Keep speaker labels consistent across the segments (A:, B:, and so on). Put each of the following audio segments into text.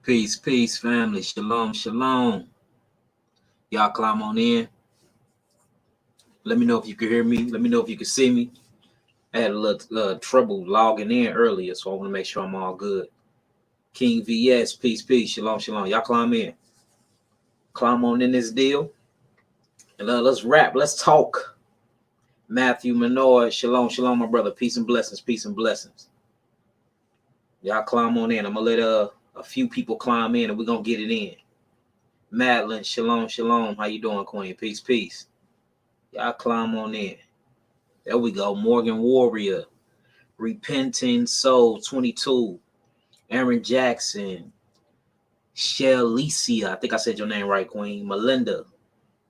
A: Peace, peace, family. Shalom, shalom. Y'all climb on in. Let me know if you can hear me. Let me know if you can see me. I had a little trouble logging in earlier, so I want to make sure I'm all good. King VS, peace, peace, shalom, shalom. Y'all climb in. Climb on in this deal. And let's rap. Let's talk. Matthew Menard, shalom, shalom, my brother. Peace and blessings, peace and blessings. Y'all climb on in. I'm going to let a few people climb in and we're going to get it in. Madeline, shalom, shalom. How you doing, Queen? Peace, peace. Y'all climb on in. There we go. Morgan Warrior, Repenting Soul 22, Aaron Jackson, Shalicia. I think I said your name right, Queen. Melinda.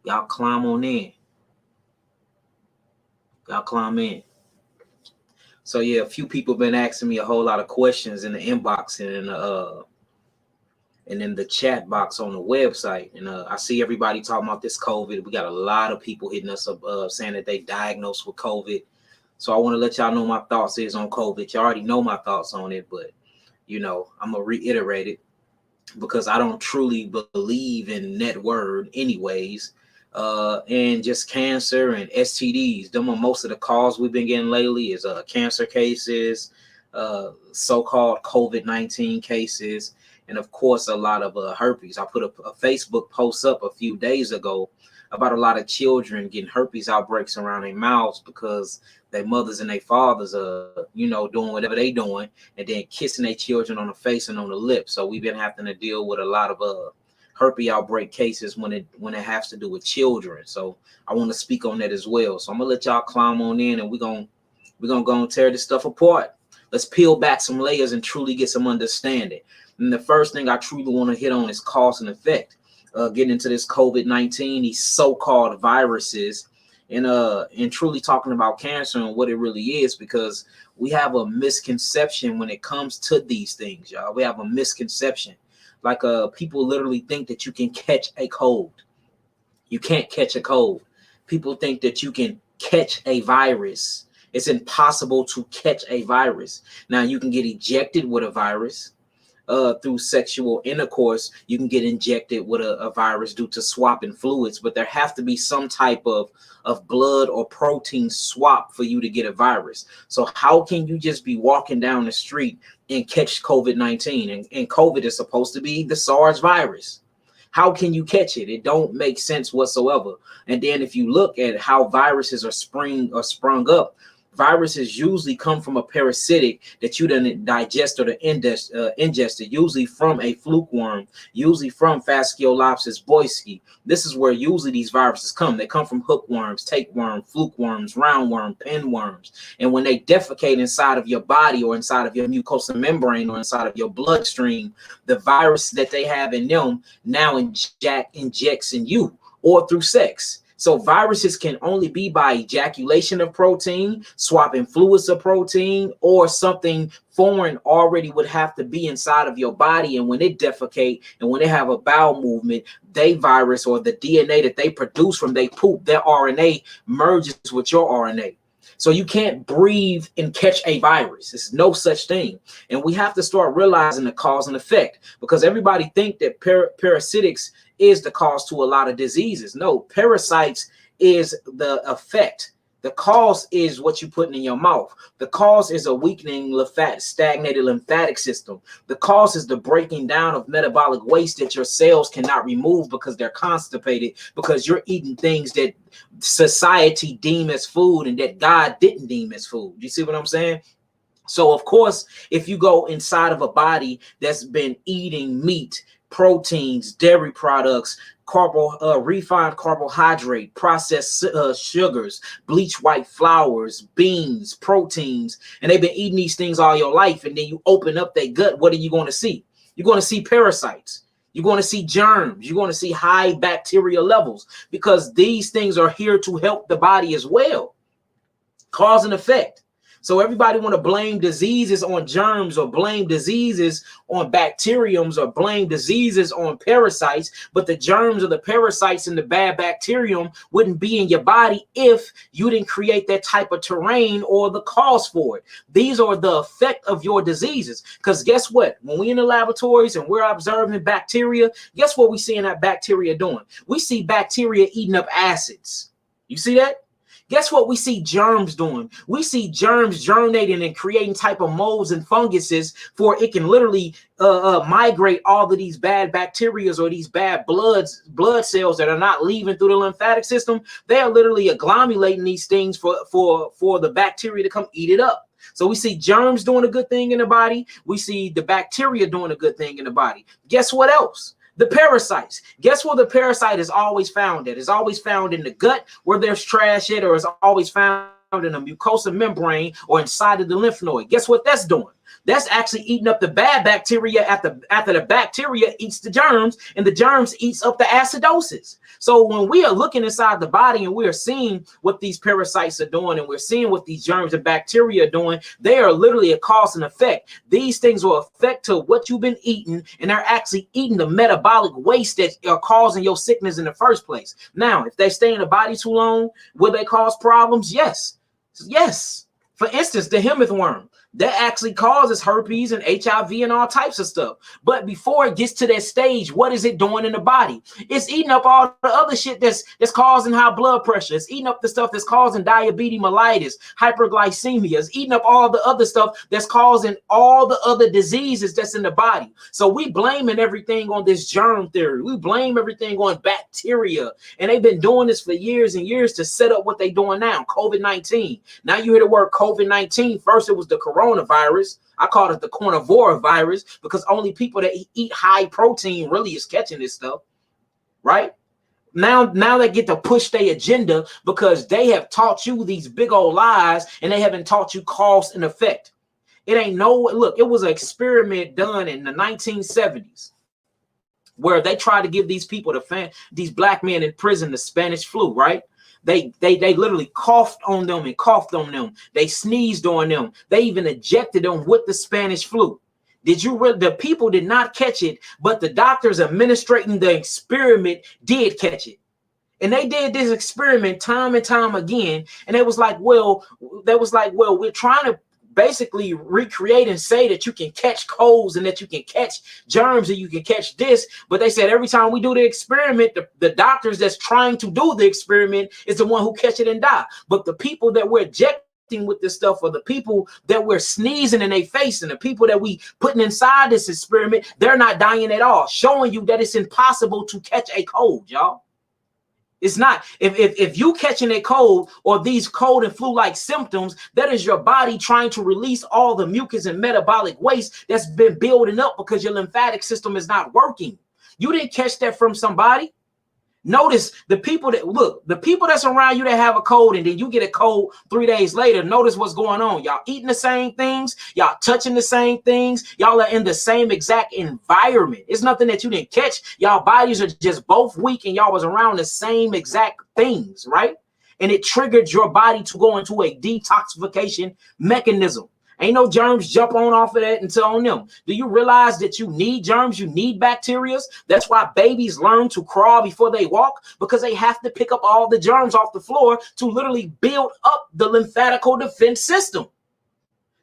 A: Y'all climb on in. Y'all climb in. So yeah, a few people been asking me a whole lot of questions in the inbox and in the chat box on the website. And I see everybody talking about this COVID. We got a lot of people hitting us up saying that they diagnosed with COVID. So I want to let y'all know my thoughts is on COVID. You already know my thoughts on it, but I'm going to reiterate it because I don't truly believe in net word anyways. And just cancer and STDs. Them are most of the calls we've been getting lately is cancer cases, so-called COVID-19 cases, and of course a lot of herpes. I put a Facebook post up a few days ago about a lot of children getting herpes outbreaks around their mouths because their mothers and their fathers are, doing whatever they doing and then kissing their children on the face and on the lips. So we've been having to deal with a lot of herpes outbreak cases when it has to do with children. So I want to speak on that as well. So I'm gonna let y'all climb on in and we're gonna go and tear this stuff apart. Let's peel back some layers and truly get some understanding. And the first thing I truly want to hit on is cause and effect. Getting into this COVID-19, these so-called viruses, and truly talking about cancer and what it really is, because we have a misconception when it comes to these things, y'all. We have a misconception. Like people literally think that you can catch a cold. You can't catch a cold. People think that you can catch a virus. It's impossible to catch a virus. Now you can get ejected with a virus. Through sexual intercourse, you can get injected with a virus due to swapping fluids, but there have to be some type of blood or protein swap for you to get a virus. So how can you just be walking down the street and catch COVID-19? And COVID is supposed to be the SARS virus. How can you catch it? It don't make sense whatsoever. And then if you look at how viruses are sprung up, viruses usually come from a parasitic that you didn't digest or ingested, usually from a fluke worm, usually from Fasciolopsis boyski. This is where usually these viruses come. They come from hookworms, tapeworm, fluke worms, roundworm, pinworms. And when they defecate inside of your body or inside of your mucosal membrane or inside of your bloodstream, the virus that they have in them now injects in you or through sex. So viruses can only be by ejaculation of protein, swapping fluids of protein, or something foreign already would have to be inside of your body. And when it defecate and when they have a bowel movement, they virus or the DNA that they produce from they poop, their RNA merges with your RNA. So you can't breathe and catch a virus. There's no such thing. And we have to start realizing the cause and effect, because everybody think that parasitics is the cause to a lot of diseases. No, parasites is the effect. The cause is what you're putting in your mouth. The cause is a weakening stagnated lymphatic system. The cause is the breaking down of metabolic waste that your cells cannot remove because they're constipated, because you're eating things that society deem as food and that God didn't deem as food. You see what I'm saying? So of course, if you go inside of a body that's been eating meat, proteins, dairy products, refined carbohydrate, processed sugars, bleach white flours, beans, proteins, and they've been eating these things all your life, and then you open up their gut, what are you going to see? You're going to see parasites. You're going to see germs. You're going to see high bacteria levels, because these things are here to help the body as well. Cause and effect. So everybody want to blame diseases on germs, or blame diseases on bacteriums, or blame diseases on parasites. But the germs or the parasites and the bad bacterium wouldn't be in your body if you didn't create that type of terrain or the cause for it. These are the effect of your diseases. Because guess what? When we in the laboratories and we're observing bacteria, guess what we see in that bacteria doing? We see bacteria eating up acids. You see that? Guess what we see germs doing? We see germs germinating and creating type of molds and funguses for it can literally migrate all of these bad bacteria or these bad blood cells that are not leaving through the lymphatic system. They are literally agglomerating these things for the bacteria to come eat it up. So we see germs doing a good thing in the body. We see the bacteria doing a good thing in the body. Guess what else? The parasites. Guess where the parasite is always found at? It's always found in the gut where there's trash at, or it's always found in a mucosal membrane or inside of the lymph node. Guess what that's doing? That's actually eating up the bad bacteria after the bacteria eats the germs, and the germs eats up the acidosis. So when we are looking inside the body and we are seeing what these parasites are doing, and we're seeing what these germs and bacteria are doing, they are literally a cause and effect. These things will affect to what you've been eating, and they're actually eating the metabolic waste that are causing your sickness in the first place. Now, if they stay in the body too long, will they cause problems? Yes. Yes. For instance, the Hemith worm. That actually causes herpes and HIV and all types of stuff. But before it gets to that stage, what is it doing in the body? It's eating up all the other shit that's causing high blood pressure. It's eating up the stuff that's causing diabetes mellitus, hyperglycemia. It's eating up all the other stuff that's causing all the other diseases that's in the body. So we blaming everything on this germ theory. We blame everything on bacteria. And they've been doing this for years and years to set up what they're doing now, COVID-19. Now you hear the word COVID-19. First, it was the coronavirus. I call it the carnivore virus because only people that eat high protein really is catching this stuff, right? Now they get to push their agenda because they have taught you these big old lies and they haven't taught you cause and effect. It ain't no, look, it was an experiment done in the 1970s where they tried to give these people, these black men in prison, the Spanish flu, right? They literally coughed on them and coughed on them. They sneezed on them. They even injected them with the Spanish flu. The people did not catch it, but the doctors administrating the experiment did catch it. And they did this experiment time and time again. And it was like, well, we're trying to basically recreate and say that you can catch colds and that you can catch germs and you can catch this. But they said every time we do the experiment, the doctors that's trying to do the experiment is the one who catch it and die. But the people that we're injecting with this stuff, or the people that we're sneezing in their face, and the people that we putting inside this experiment, they're not dying at all, showing you that it's impossible to catch a cold, y'all. It's not. If you catching a cold or these cold and flu-like symptoms, that is your body trying to release all the mucus and metabolic waste that's been building up because your lymphatic system is not working. You didn't catch that from somebody. Notice the people that's around you that have a cold and then you get a cold 3 days later. Notice what's going on. Y'all eating the same things. Y'all touching the same things. Y'all are in the same exact environment. It's nothing that you didn't catch. Y'all bodies are just both weak and y'all was around the same exact things, right? And it triggered your body to go into a detoxification mechanism. Ain't no germs jump off of that until on them. Do you realize that you need germs? You need bacteria. That's why babies learn to crawl before they walk, because they have to pick up all the germs off the floor to literally build up the lymphatical defense system.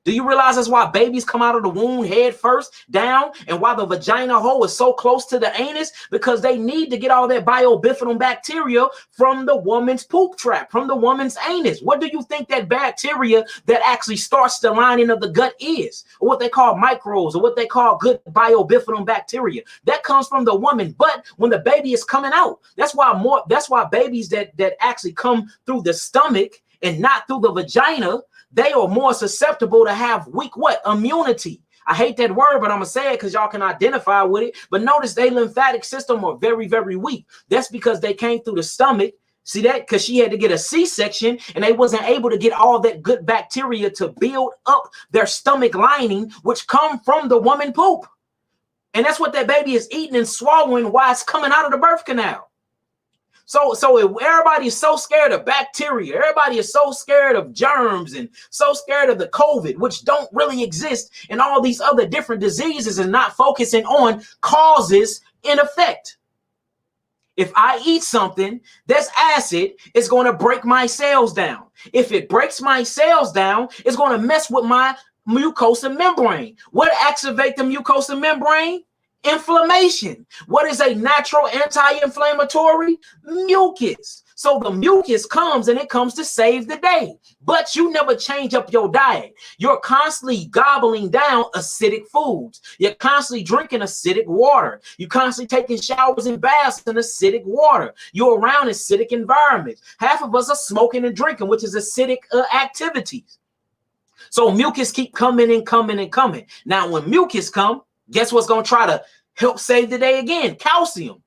A: Do you realize that's why babies come out of the womb head first down, and why the vagina hole is so close to the anus? Because they need to get all that biofilm bacteria from the woman's poop trap, from the woman's anus. What do you think that bacteria that actually starts the lining of the gut is? Or what they call microbes, or what they call good biofilm bacteria. That comes from the woman, but when the baby is coming out, that's why babies that actually come through the stomach and not through the vagina, they are more susceptible to have weak immunity. I hate that word, but I'm going to say it because y'all can identify with it. But notice their lymphatic system are very, very weak. That's because they came through the stomach. See that? Because she had to get a C-section and they wasn't able to get all that good bacteria to build up their stomach lining, which come from the woman poop. And that's what that baby is eating and swallowing while it's coming out of the birth canal. So if everybody is so scared of bacteria, everybody is so scared of germs and so scared of the COVID, which don't really exist, and all these other different diseases, and not focusing on causes and effect. If I eat something that's acid, it's going to break my cells down. If it breaks my cells down, it's going to mess with my mucosal membrane. What activates the mucosal membrane? Inflammation. What is a natural anti-inflammatory? Mucus. So the mucus comes, and it comes to save the day. But you never change up your diet. You're constantly gobbling down acidic foods. You're constantly drinking acidic water. You're constantly taking showers and baths in acidic water. You're around acidic environments. Half of us are smoking and drinking, which is acidic activities. So mucus keep coming and coming and coming. Now, when mucus come, guess what's going to try to help save the day again? Calcium.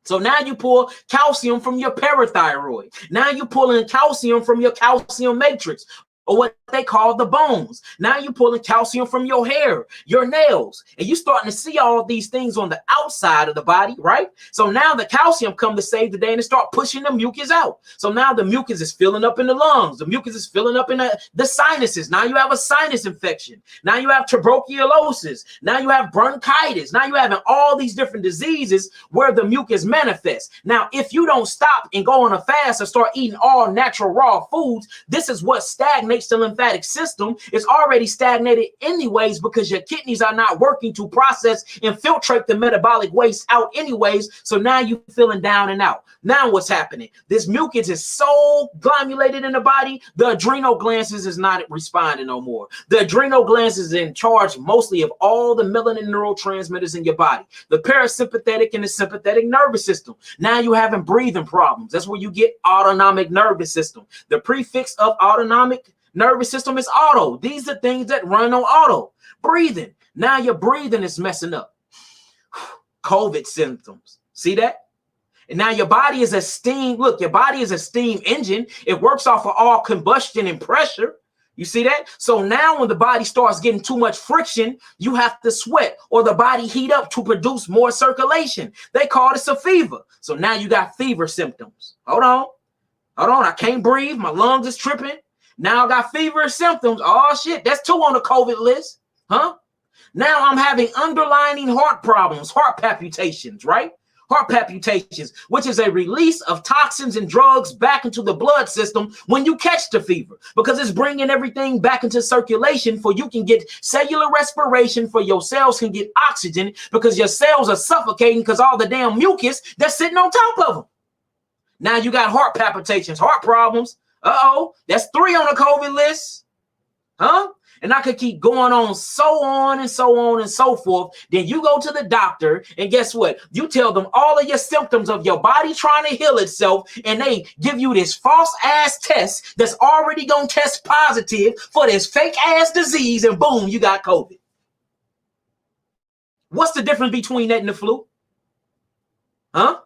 A: So now you pull calcium from your parathyroid. Now you're pulling calcium from your calcium matrix, or what they call the bones. Now you're pulling calcium from your hair, your nails, and you're starting to see all these things on the outside of the body, right? So now the calcium come to save the day, and it start pushing the mucus out. So now the mucus is filling up in the lungs. The mucus is filling up in the sinuses. Now you have a sinus infection. Now you have tuberculosis. Now you have bronchitis. Now you having all these different diseases where the mucus manifests. Now, if you don't stop and go on a fast and start eating all natural raw foods, this is what stagnates the lymphatic system. Is already stagnated anyways, because your kidneys are not working to process and filtrate the metabolic waste out anyways. So now you're feeling down and out. Now what's happening? This mucus is so glomulated in the body, the adrenal glands is not responding no more. The adrenal glands is in charge mostly of all the melanin neurotransmitters in your body, the parasympathetic and the sympathetic nervous system. Now you're having breathing problems. That's where you get autonomic nervous system. The prefix of autonomic nervous system is auto. These are things that run on auto. Breathing. Now your breathing is messing up. COVID symptoms. See that? And now your body is a steam. Look, your body is a steam engine. It works off of all combustion and pressure. You see that? So now when the body starts getting too much friction, you have to sweat, or the body heat up to produce more circulation. They call this a fever. So now you got fever symptoms. Hold on. I can't breathe. My lungs is tripping. Now I got fever symptoms. Oh, shit. That's 2 on the COVID list. Huh? Now I'm having underlying heart problems, heart palpitations, right? Heart palpitations, which is a release of toxins and drugs back into the blood system when you catch the fever, because it's bringing everything back into circulation for you can get cellular respiration, for your cells can get oxygen, because your cells are suffocating because all the damn mucus that's sitting on top of them. Now you got heart palpitations, heart problems. Uh-oh, that's 3 on the COVID list. Huh? And I could keep going on and so forth. Then you go to the doctor, and guess what? You tell them all of your symptoms of your body trying to heal itself, and they give you this false ass test that's already going to test positive for this fake ass disease, and boom, you got COVID. What's the difference between that and the flu? Huh?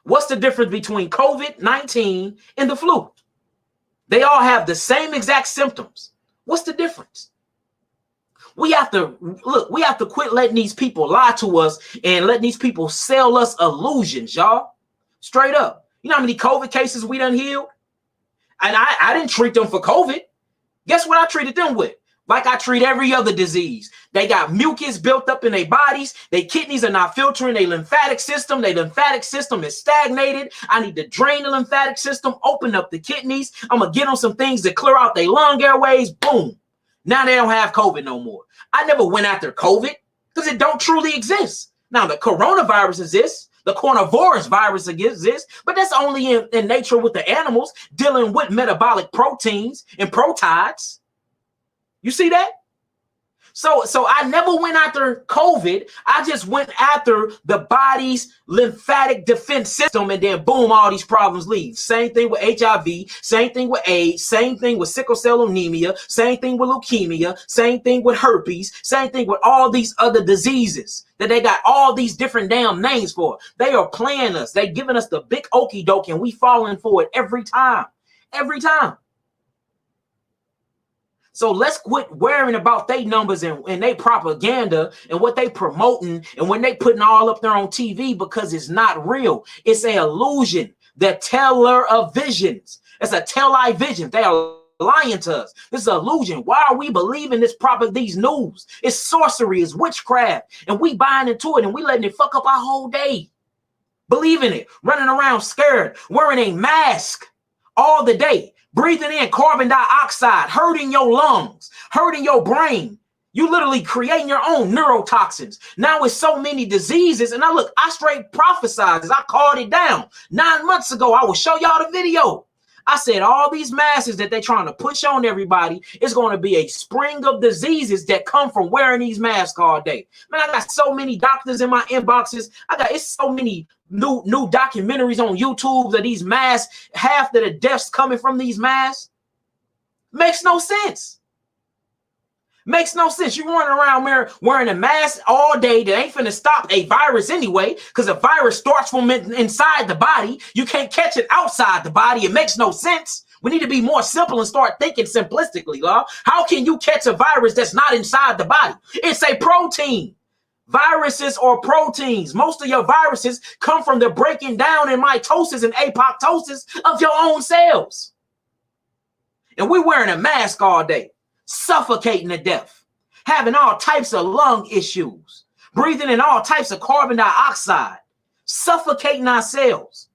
A: What's the difference between COVID-19 and the flu? They all have the same exact symptoms. What's the difference? We have to quit letting these people lie to us and letting these people sell us illusions, y'all. Straight up. You know how many COVID cases we done healed? And I didn't treat them for COVID. Guess what I treated them with? Like I treat every other disease. They got mucus built up in their bodies. Their kidneys are not filtering their lymphatic system. Their lymphatic system is stagnated. I need to drain the lymphatic system, open up the kidneys. I'm going to get them some things to clear out their lung airways. Boom. Now they don't have COVID no more. I never went after COVID because it don't truly exist. Now the coronavirus exists. The coronavirus virus exists, but that's only in nature with the animals dealing with metabolic proteins and proteids. You see that? So I never went after COVID. I just went after the body's lymphatic defense system, and then boom, all these problems leave. Same thing with HIV, same thing with AIDS, same thing with sickle cell anemia, same thing with leukemia, same thing with herpes, same thing with all these other diseases that they got all these different damn names for. They are playing us. They giving us the big okie doke, and we falling for it every time. Every time. So let's quit worrying about their numbers and their propaganda and what they promoting and when they putting all up there on TV, because it's not real. It's an illusion. the teller of visions. It's a tell-lie vision. They are lying to us. This is an illusion. Why are we believing these news? It's sorcery, it's witchcraft, and we buying into it and we letting it fuck up our whole day. Believing it, running around scared, wearing a mask all the day, breathing in carbon dioxide, hurting your lungs, hurting your brain. You literally creating your own neurotoxins. Now with so many diseases, and I straight prophesied this. I called it down 9 months ago. I will show y'all the video. I said all these masses that they're trying to push on everybody is going to be a spring of diseases that come from wearing these masks all day. Man, I got so many doctors in my inboxes. It's so many new documentaries on YouTube that these masks, half of the deaths coming from these masks. Makes no sense. Makes no sense. You running around wearing a mask all day that ain't finna stop a virus anyway, because a virus starts from inside the body. You can't catch it outside the body. It makes no sense. We need to be more simple and start thinking simplistically, y'all. How can you catch a virus that's not inside the body? It's a protein. Viruses or proteins. Most of your viruses come from the breaking down and mitosis and apoptosis of your own cells. And we're wearing a mask all day, suffocating to death, having all types of lung issues, breathing in all types of carbon dioxide, suffocating ourselves.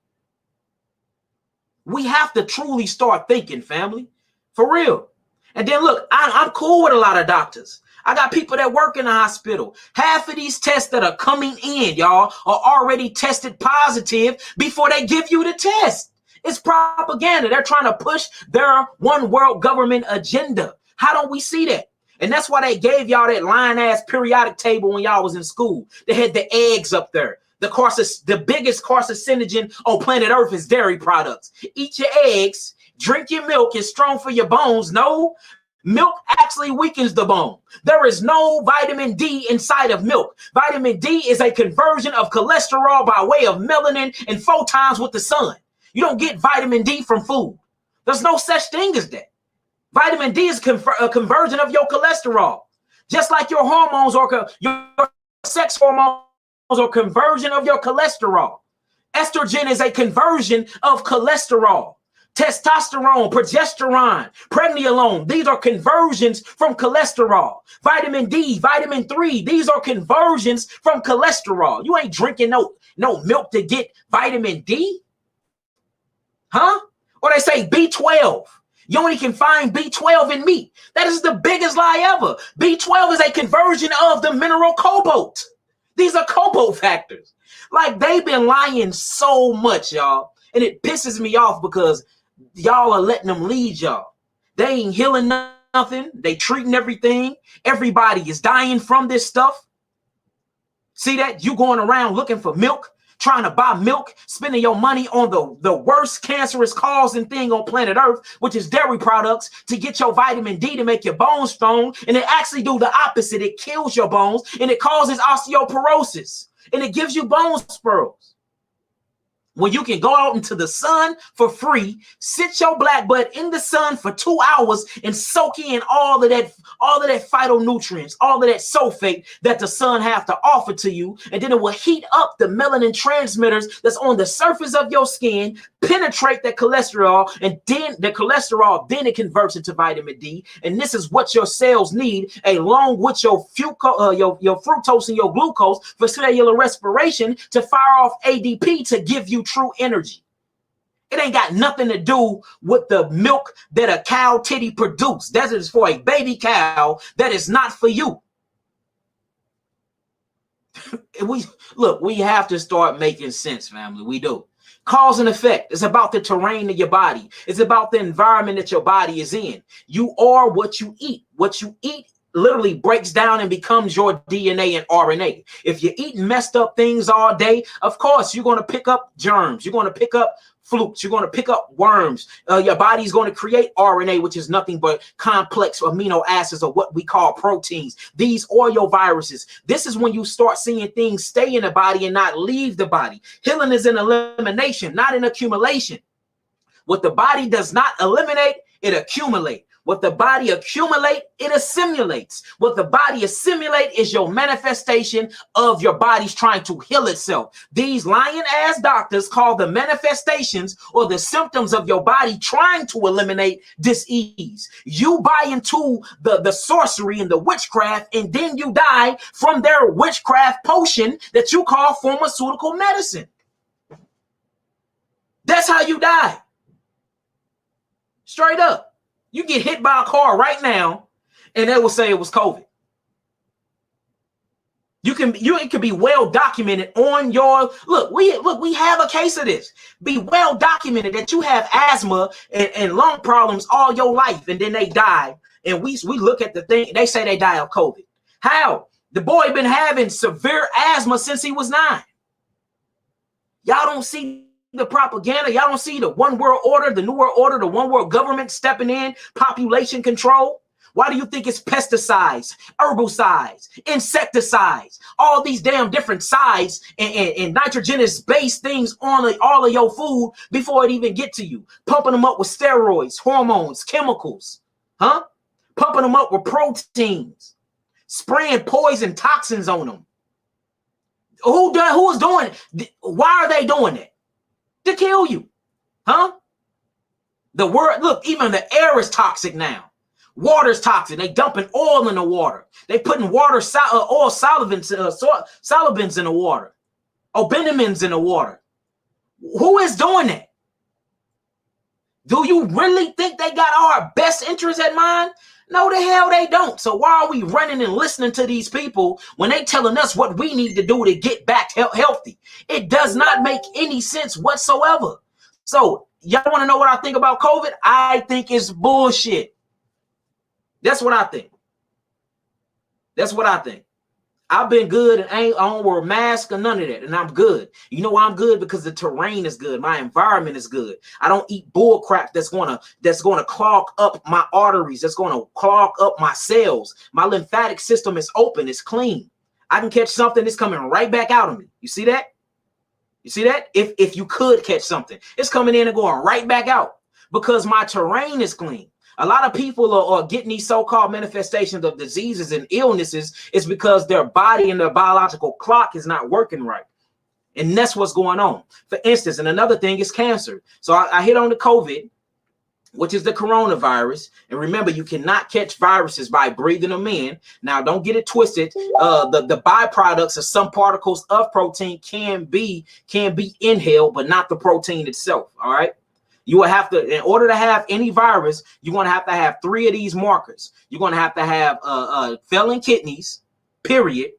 A: We have to truly start thinking, family, for real. And then look, I'm cool with a lot of doctors. I got people that work in the hospital. Half of these tests that are coming in, y'all, are already tested positive before they give you the test. It's propaganda. They're trying to push their one world government agenda. How don't we see that? And that's why they gave y'all that line-ass periodic table when y'all was in school. They had the eggs up there. The biggest carcinogen on planet Earth is dairy products. Eat your eggs, drink your milk, it's strong for your bones. No, milk actually weakens the bone. There is no vitamin D inside of milk. Vitamin D is a conversion of cholesterol by way of melanin and photons with the sun. You don't get vitamin D from food. There's no such thing as that. Vitamin D is a conversion of your cholesterol, just like your hormones or your sex hormones or conversion of your cholesterol. Estrogen is a conversion of cholesterol. Testosterone, progesterone, pregnenolone, these are conversions from cholesterol. Vitamin D, vitamin 3, these are conversions from cholesterol. You ain't drinking no milk to get vitamin D. Huh? Or they say B12. You only can find B12 in meat. That is the biggest lie ever. B12 is a conversion of the mineral cobalt. These are cobalt factors. Like, they've been lying so much, y'all. And it pisses me off because y'all are letting them lead y'all. They ain't healing nothing. They treating everything. Everybody is dying from this stuff. See that? You going around looking for milk, trying to buy milk, spending your money on the worst cancerous causing thing on planet Earth, which is dairy products, to get your vitamin D to make your bones strong. And it actually do the opposite. It kills your bones and it causes osteoporosis and it gives you bone spurs. When you can go out into the sun for free, sit your black butt in the sun for 2 hours and soak in all of that phytonutrients, all of that sulfate that the sun have to offer to you. And then it will heat up the melanin transmitters that's on the surface of your skin, penetrate that cholesterol, and then the cholesterol, then it converts into vitamin D. And this is what your cells need, along with your fructose and your glucose for cellular respiration, to fire off ADP to give you true energy. It ain't got nothing to do with the milk that a cow titty produce. That is for a baby cow. That is not for you. We have to start making sense, family. We do. Cause and effect. It's about the terrain of your body. It's about the environment that your body is in. You are what you eat. What you eat literally breaks down and becomes your DNA and RNA. If you're eating messed up things all day, of course, you're going to pick up germs. You're going to pick up flukes. You're going to pick up worms. Your body's going to create RNA, which is nothing but complex amino acids, or what we call proteins. These are your viruses. This is when you start seeing things stay in the body and not leave the body. Healing is an elimination, not an accumulation. What the body does not eliminate, it accumulates. What the body accumulate, it assimilates. What the body assimilate is your manifestation of your body's trying to heal itself. These lying ass doctors call the manifestations or the symptoms of your body trying to eliminate dis-ease. You buy into the sorcery and the witchcraft, and then you die from their witchcraft potion that you call pharmaceutical medicine. That's how you die. Straight up. You get hit by a car right now, and they will say it was COVID. It can be well documented on your look. We have a case of this. Be well documented that you have asthma and lung problems all your life, and then they die. And we look at the thing. They say they die of COVID. How? The boy been having severe asthma since he was 9. Y'all don't see the propaganda. Y'all don't see the one world order, the new world order, the one world government stepping in, population control. Why do you think it's pesticides, herbicides, insecticides, all these damn different sides and nitrogenous-based things on all of your food before it even get to you? Pumping them up with steroids, hormones, chemicals, huh? Pumping them up with proteins, spraying poison toxins on them. Who is doing it? Why are they doing it? To kill you, huh? The word, look, even the air is toxic now. Water's toxic. They dumping oil in the water. They putting oil solvents in the water. Obenamins in the water. Who is doing that? Do you really think they got our best interests at mind? No, the hell they don't. So why are we running and listening to these people when they telling us what we need to do to get back healthy? It does not make any sense whatsoever. So y'all want to know what I think about COVID? I think it's bullshit. That's what I think. That's what I think. I've been good and I don't wear a mask or none of that, and I'm good. You know why I'm good? Because the terrain is good. My environment is good. I don't eat bull crap that's gonna clog up my arteries. That's gonna clog up my cells. My lymphatic system is open. It's clean. I can catch something that's coming right back out of me. You see that? You see that? If you could catch something, it's coming in and going right back out because my terrain is clean. A lot of people are getting these so-called manifestations of diseases and illnesses is because their body and their biological clock is not working right. And that's what's going on. For instance, and another thing is cancer. So I hit on the COVID, which is the coronavirus. And remember, you cannot catch viruses by breathing them in. Now, don't get it twisted. The byproducts of some particles of protein can be inhaled, but not the protein itself. All right. You will have to, in order to have any virus, you're going to have 3 of these markers. You're going to have failing kidneys, period,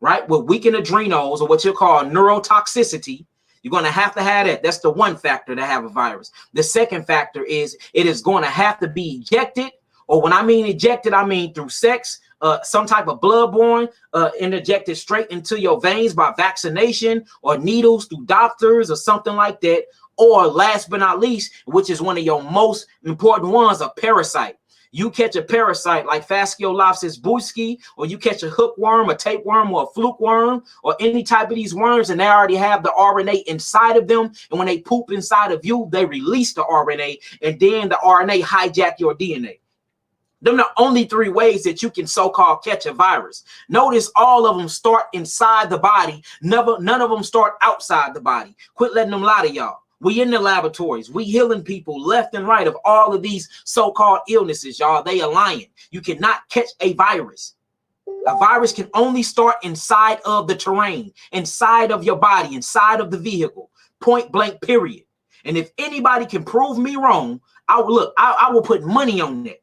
A: right? With weakened adrenals or what you call neurotoxicity. You're going to have that. That's the one factor to have a virus. The second factor is it is going to have to be ejected, or when I mean ejected, I mean through sex, some type of bloodborne, and injected straight into your veins by vaccination or needles through doctors or something like that. Or last but not least, which is one of your most important ones, a parasite. You catch a parasite like Fasciolopsis buski, or you catch a hookworm, a tapeworm, or a fluke worm, or any type of these worms, and they already have the RNA inside of them. And when they poop inside of you, they release the RNA, and then the RNA hijack your DNA. Them the only 3 ways that you can so-called catch a virus. Notice all of them start inside the body. None of them start outside the body. Quit letting them lie to y'all. We in the laboratories. We healing people left and right of all of these so-called illnesses, y'all. They are lying. You cannot catch a virus. A virus can only start inside of the terrain, inside of your body, inside of the vehicle. Point blank, period. And if anybody can prove me wrong, I will put money on that.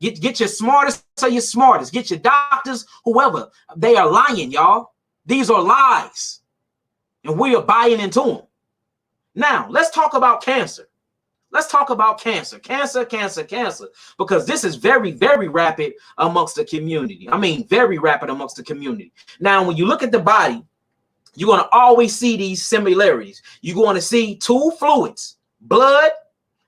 A: Get your smartest to your smartest. Get your doctors, whoever. They are lying, y'all. These are lies. And we are buying into them. Now, let's talk about cancer. Let's talk about cancer. Cancer. Because this is very, very rapid amongst the community. I mean, very rapid amongst the community. Now, when you look at the body, you're going to always see these similarities. You're going to see 2 fluids, blood.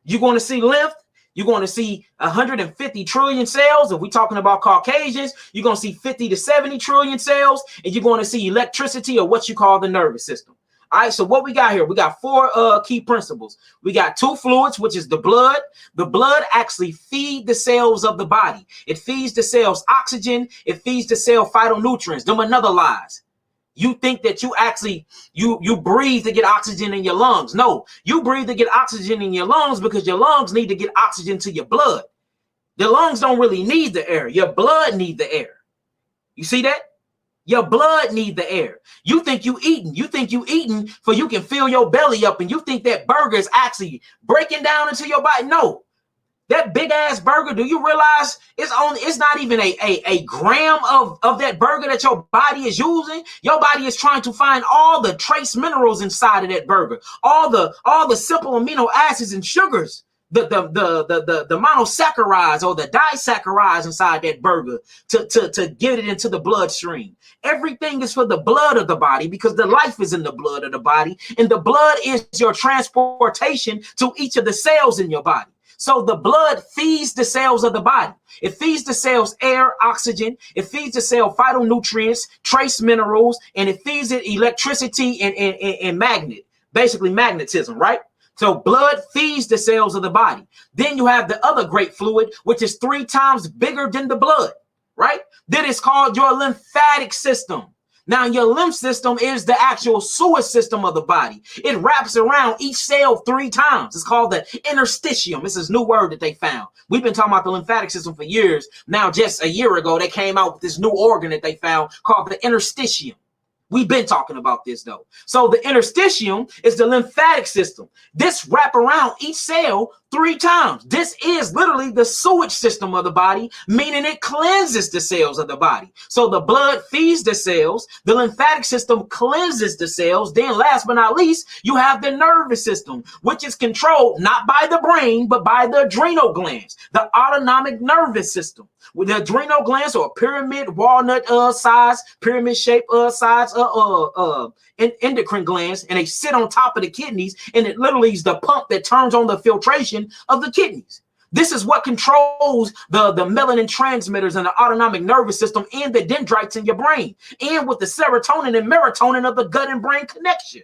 A: You're going to see lymph. You're going to see 150 trillion cells. If we're talking about Caucasians, you're going to see 50 to 70 trillion cells. And you're going to see electricity, or what you call the nervous system. All right, so what we got here? We got four key principles. We got two fluids, which is the blood. The blood actually feeds the cells of the body. It feeds the cells oxygen. It feeds the cell phytonutrients. Them another lies. You think that you actually, you breathe to get oxygen in your lungs. No, you breathe to get oxygen in your lungs because your lungs need to get oxygen to your blood. The lungs don't really need the air. Your blood need the air. You see that? Your blood need the air. You think you eating. You think you eating for you can fill your belly up, and you think that burger is actually breaking down into your body. No, that big ass burger. Do you realize it's not even a gram of that burger that your body is using? Your body is trying to find all the trace minerals inside of that burger, all the simple amino acids and sugars. The monosaccharides or the disaccharides inside that burger to get it into the bloodstream. Everything is for the blood of the body because the life is in the blood of the body, and the blood is your transportation to each of the cells in your body. So the blood feeds the cells of the body. It feeds the cells air, oxygen. It feeds the cell phytonutrients, trace minerals, and it feeds it electricity and magnet, basically magnetism, right? So blood feeds the cells of the body. Then you have the other great fluid, which is 3 times bigger than the blood, right? Then it's called your lymphatic system. Now, your lymph system is the actual sewage system of the body. It wraps around each cell 3 times. It's called the interstitium. This is a new word that they found. We've been talking about the lymphatic system for years. Now, just a year ago, they came out with this new organ that they found called the interstitium. We've been talking about this though. So the interstitium is the lymphatic system. This wrap around each cell 3 times. This is literally the sewage system of the body, meaning it cleanses the cells of the body. So the blood feeds the cells. The lymphatic system cleanses the cells. Then last but not least, you have the nervous system, which is controlled not by the brain, but by the adrenal glands, the autonomic nervous system. With the adrenal glands or pyramid walnut size, pyramid shape size endocrine glands, and they sit on top of the kidneys, and it literally is the pump that turns on the filtration of the kidneys. This is what controls the melanin transmitters in the autonomic nervous system and the dendrites in your brain, and with the serotonin and melatonin of the gut and brain connection.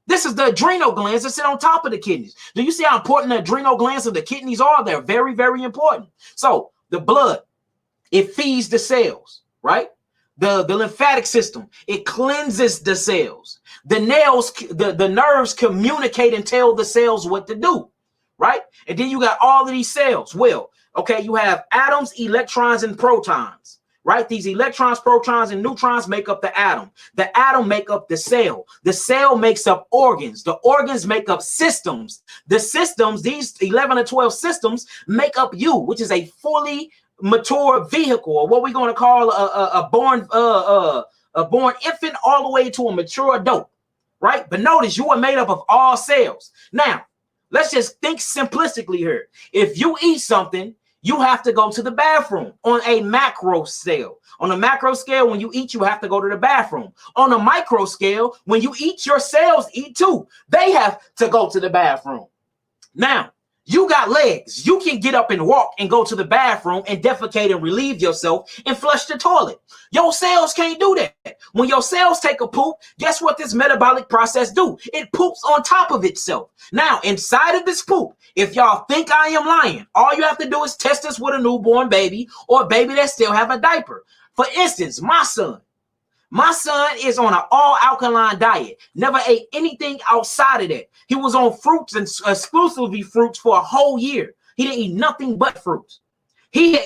A: This is the adrenal glands that sit on top of the kidneys. Do you see how important the adrenal glands of the kidneys are? They're very, very important. So the blood, it feeds the cells, right? The lymphatic system, it cleanses the cells. The nerves communicate and tell the cells what to do, right? And then you got all of these cells. Well, okay, you have atoms, electrons, and protons, right? These electrons, protons, and neutrons make up the atom. The atom make up the cell. The cell makes up organs. The organs make up systems. The systems, these 11 or 12 systems, make up you, which is a fully mature vehicle, or what we're going to call a born infant all the way to a mature adult, right? But notice you are made up of all cells. Now, let's just think simplistically here. If you eat something, you have to go to the bathroom on a macro scale. On a macro scale, when you eat, you have to go to the bathroom. On a micro scale, when you eat, your cells eat too. They have to go to the bathroom. Now, you got legs. You can get up and walk and go to the bathroom and defecate and relieve yourself and flush the toilet. Your cells can't do that. When your cells take a poop, guess what this metabolic process do? It poops on top of itself. Now, inside of this poop, if y'all think I am lying, all you have to do is test this with a newborn baby or a baby that still have a diaper. For instance, my son is on an all alkaline diet, never ate anything outside of that. He was on fruits and exclusively fruits for a whole year. He didn't eat nothing but fruits.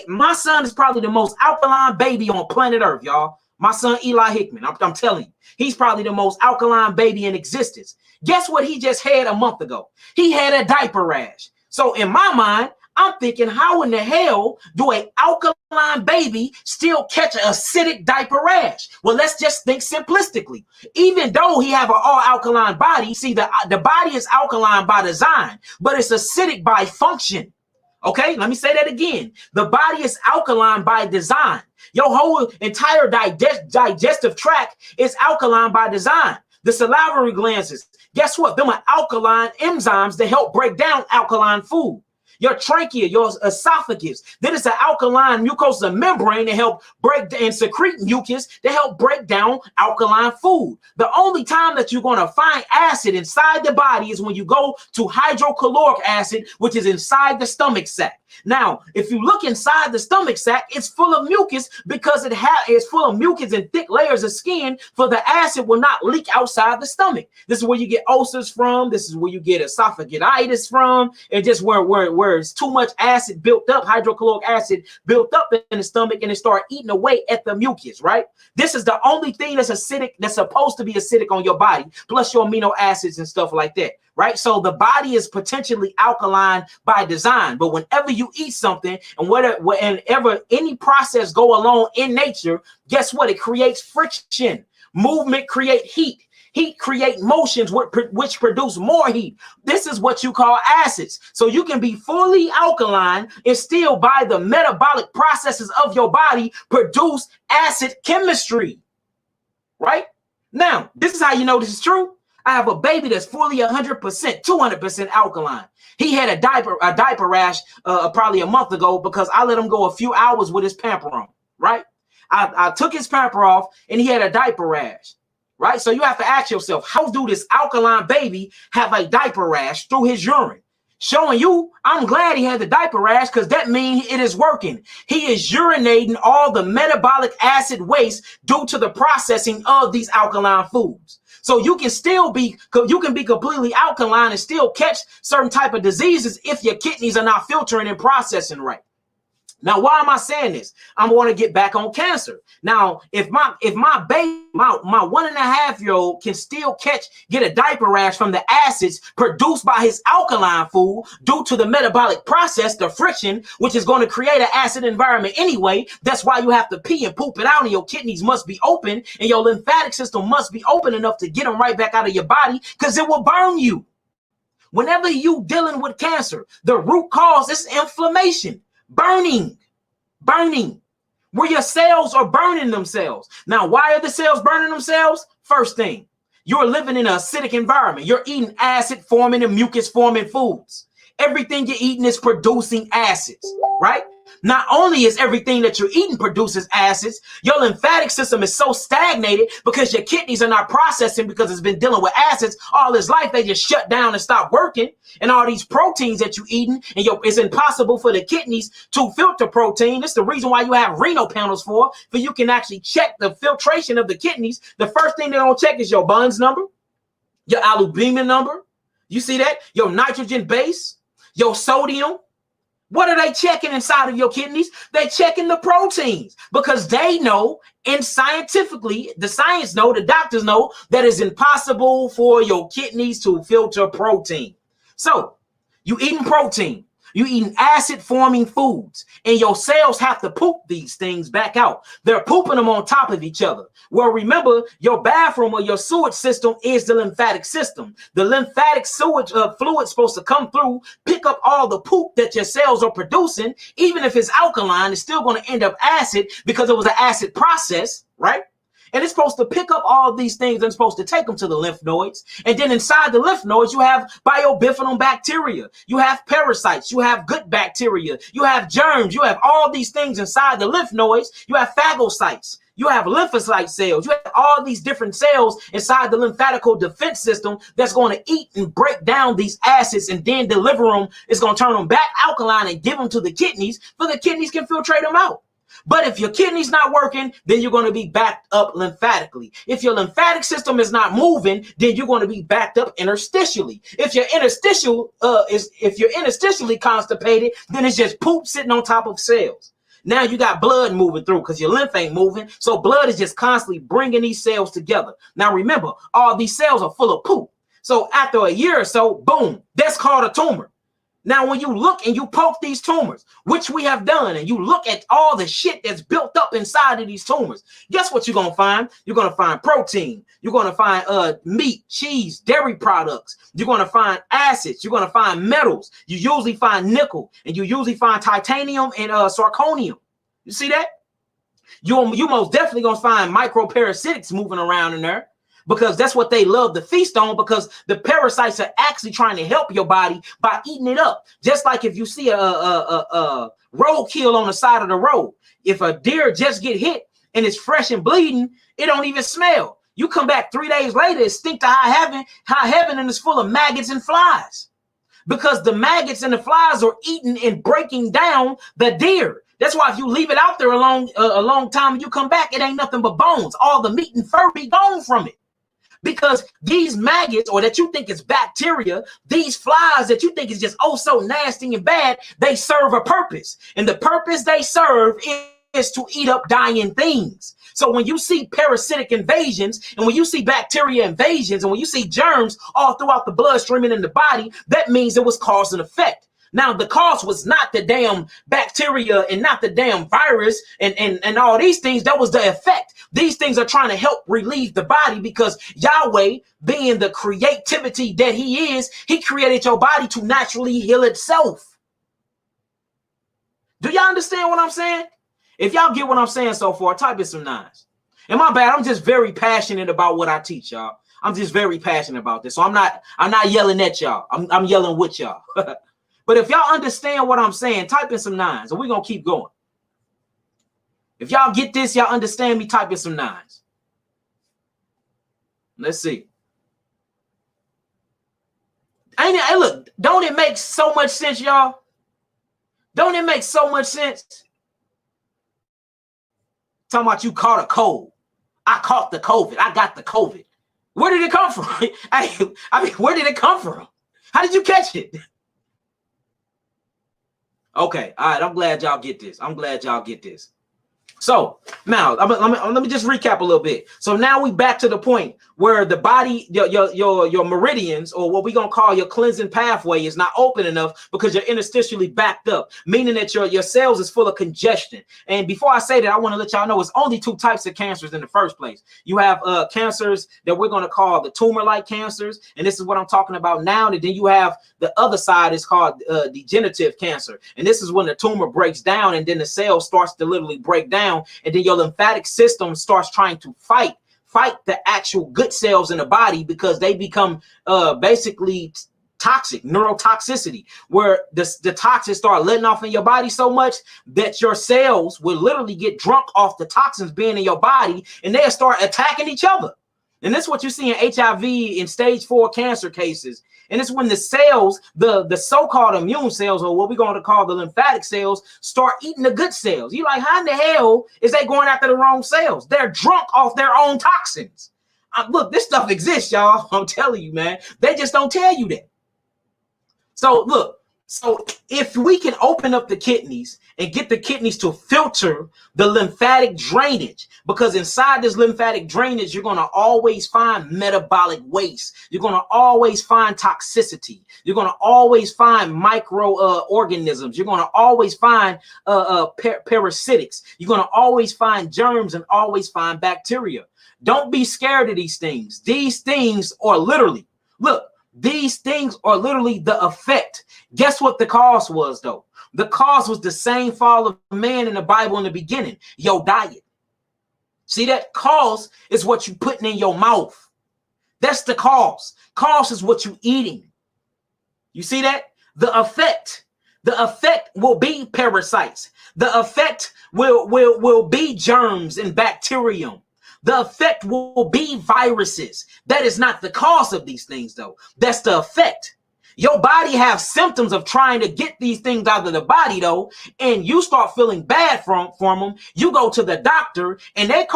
A: My son is probably the most alkaline baby on planet Earth, y'all. My son, Eli Hickman, I'm telling you, he's probably the most alkaline baby in existence. Guess what he just had a month ago? He had a diaper rash. So in my mind, I'm thinking, how in the hell do an alkaline baby still catch an acidic diaper rash? Well, let's just think simplistically. Even though he have an all alkaline body, see, the body is alkaline by design, but it's acidic by function. Okay, let me say that again. The body is alkaline by design. Your whole entire digestive tract is alkaline by design. The salivary glands, guess what? Them are alkaline enzymes that help break down alkaline food. your trachea, your esophagus. Then it's an alkaline mucosa membrane to help break and secrete mucus to help break down alkaline food. The only time that you're going to find acid inside the body is when you go to hydrochloric acid, which is inside the stomach sac. Now, if you look inside the stomach sac, it's full of mucus because it's full of mucus and thick layers of skin, for the acid will not leak outside the stomach. This is where you get ulcers from. This is where you get esophagitis from. And just where it's too much acid built up, hydrochloric acid built up in the stomach, and it start eating away at the mucus, right? This is the only thing that's acidic, that's supposed to be acidic on your body, plus your amino acids and stuff like that, right? So the body is potentially alkaline by design, but whenever you eat something and whenever any process go along in nature, guess what? It creates friction. Movement create heat. Heat create motions which produce more heat. This is what you call acids. So you can be fully alkaline and still, by the metabolic processes of your body, produce acid chemistry, right? Now, this is how you know this is true. I have a baby that's fully 100%, 200% alkaline. He had a diaper rash probably a month ago because I let him go a few hours with his pamper on, right? I took his pamper off and he had a diaper rash, right? So you have to ask yourself, how do this alkaline baby have a diaper rash through his urine? Showing you, I'm glad he had the diaper rash because that means it is working. He is urinating all the metabolic acid waste due to the processing of these alkaline foods. So you can be completely alkaline and still catch certain type of diseases if your kidneys are not filtering and processing right. Now, why am I saying this? I want to get back on cancer. Now, if my baby, my 1.5-year-old can still get a diaper rash from the acids produced by his alkaline food due to the metabolic process, the friction, which is going to create an acid environment anyway. That's why you have to pee and poop it out, and your kidneys must be open, and your lymphatic system must be open enough to get them right back out of your body, because it will burn you. Whenever you dealing with cancer, the root cause is inflammation. Burning, where your cells are burning themselves. Now, why are the cells burning themselves? First thing, you're living in an acidic environment. You're eating acid forming and mucus forming foods. Everything you're eating is producing acids, right? Not only is everything that you're eating produces acids, your lymphatic system is so stagnated because your kidneys are not processing because it's been dealing with acids all its life. They just shut down and stop working. And all these proteins that you're eating, and it's impossible for the kidneys to filter protein. That's the reason why you have renal panels for you can actually check the filtration of the kidneys. The first thing they don't check is your Bun's number, your albumin number. You see that? Your nitrogen base, your sodium. What are they checking inside of your kidneys? They're checking the proteins because they know, and scientifically, the science know, the doctors know, that it's impossible for your kidneys to filter protein. So you eating protein, you eating acid forming foods, and your cells have to poop these things back out. They're pooping them on top of each other. Well, remember, your bathroom or your sewage system is the lymphatic system. The lymphatic sewage fluid is supposed to come through, pick up all the poop that your cells are producing. Even if it's alkaline, it's still going to end up acid because it was an acid process, right? And it's supposed to pick up all these things and supposed to take them to the lymph nodes. And then inside the lymph nodes, you have biobifiidal bacteria. You have parasites. You have good bacteria. You have germs. You have all these things inside the lymph nodes. You have phagocytes. You have lymphocyte cells. You have all these different cells inside the lymphatical defense system that's going to eat and break down these acids and then deliver them. It's going to turn them back alkaline and give them to the kidneys so the kidneys can filtrate them out. But if your kidney's not working, then you're going to be backed up lymphatically. If your lymphatic system is not moving, then you're going to be backed up interstitially. If you're interstitially constipated, then it's just poop sitting on top of cells. Now you got blood moving through because your lymph ain't moving. So blood is just constantly bringing these cells together. Now remember, all these cells are full of poop. So after a year or so, boom, that's called a tumor. Now, when you look and you poke these tumors, which we have done, and you look at all the shit that's built up inside of these tumors, guess what you're going to find? You're going to find protein. You're going to find meat, cheese, dairy products. You're going to find acids. You're going to find metals. You usually find nickel, and you usually find titanium and zirconium. You see that? You most definitely going to find microparasitics moving around in there. because that's what they love to feast on, because the parasites are actually trying to help your body by eating it up. Just like if you see a roadkill on the side of the road, if a deer just get hit and it's fresh and bleeding, it don't even smell. You come back 3 days later, it stink to high heaven, and it's full of maggots and flies, because the maggots and the flies are eating and breaking down the deer. That's why if you leave it out there a long time and you come back, it ain't nothing but bones. All the meat and fur be gone from it. Because these maggots, or that you think is bacteria, these flies that you think is just oh so nasty and bad, they serve a purpose. And the purpose they serve is to eat up dying things. So when you see parasitic invasions, and when you see bacteria invasions, and when you see germs all throughout the bloodstream and in the body, that means it was cause and effect. Now, the cause was not the damn bacteria and not the damn virus and all these things. That was the effect. These things are trying to help relieve the body, because Yahweh, being the creativity that he is, he created your body to naturally heal itself. Do y'all understand what I'm saying? If y'all get what I'm saying so far, type in some nines. And my bad, I'm just very passionate about what I teach, y'all. I'm just very passionate about this. So I'm not yelling at y'all. I'm yelling with y'all. But if y'all understand what I'm saying, type in some nines, and we're going to keep going. If y'all get this, y'all understand me, type in some nines. Let's see. Hey, look, don't it make so much sense, y'all? Don't it make so much sense? Talking about you caught a cold. I caught the COVID. I got the COVID. Where did it come from? I mean, where did it come from? How did you catch it? Okay, all right, I'm glad y'all get this. I'm glad y'all get this. So now let me just recap a little bit. So now we back to the point where the body, your meridians, or what we're gonna call your cleansing pathway, is not open enough because you're interstitially backed up, meaning that your cells is full of congestion. And before I say that, I want to let y'all know it's only two types of cancers in the first place. You have cancers that we're gonna call the tumor-like cancers, and this is what I'm talking about now. And then you have the other side is called degenerative cancer, and this is when the tumor breaks down and then the cell starts to literally break down. And then your lymphatic system starts trying to fight the actual good cells in the body, because they become basically toxic, neurotoxicity, where the toxins start letting off in your body so much that your cells will literally get drunk off the toxins being in your body, and they'll start attacking each other. And this is what you see in HIV in stage 4 cancer cases. And it's when the cells, the so-called immune cells, or what we're going to call the lymphatic cells, start eating the good cells. You're like, how in the hell is they going after the wrong cells? They're drunk off their own toxins. Look, this stuff exists, y'all. I'm telling you, man. They just don't tell you that. So look, so if we can open up the kidneys and get the kidneys to filter the lymphatic drainage, because inside this lymphatic drainage, you're going to always find metabolic waste. You're going to always find toxicity. You're going to always find microorganisms. You're going to always find parasitics. You're going to always find germs and always find bacteria. Don't be scared of these things. These things are literally, look, these things are literally the effect. Guess what the cause was, though? The cause was the same fall of man in the Bible in the beginning, your diet. See, that cause is what you putting in your mouth. That's the cause. Cause is what you eating. You see that? The effect will be parasites. The effect will be germs and bacterium. The effect will be viruses. That is not the cause of these things, though. That's the effect. Your body has symptoms of trying to get these things out of the body, though, and you start feeling bad from them. You go to the doctor, and they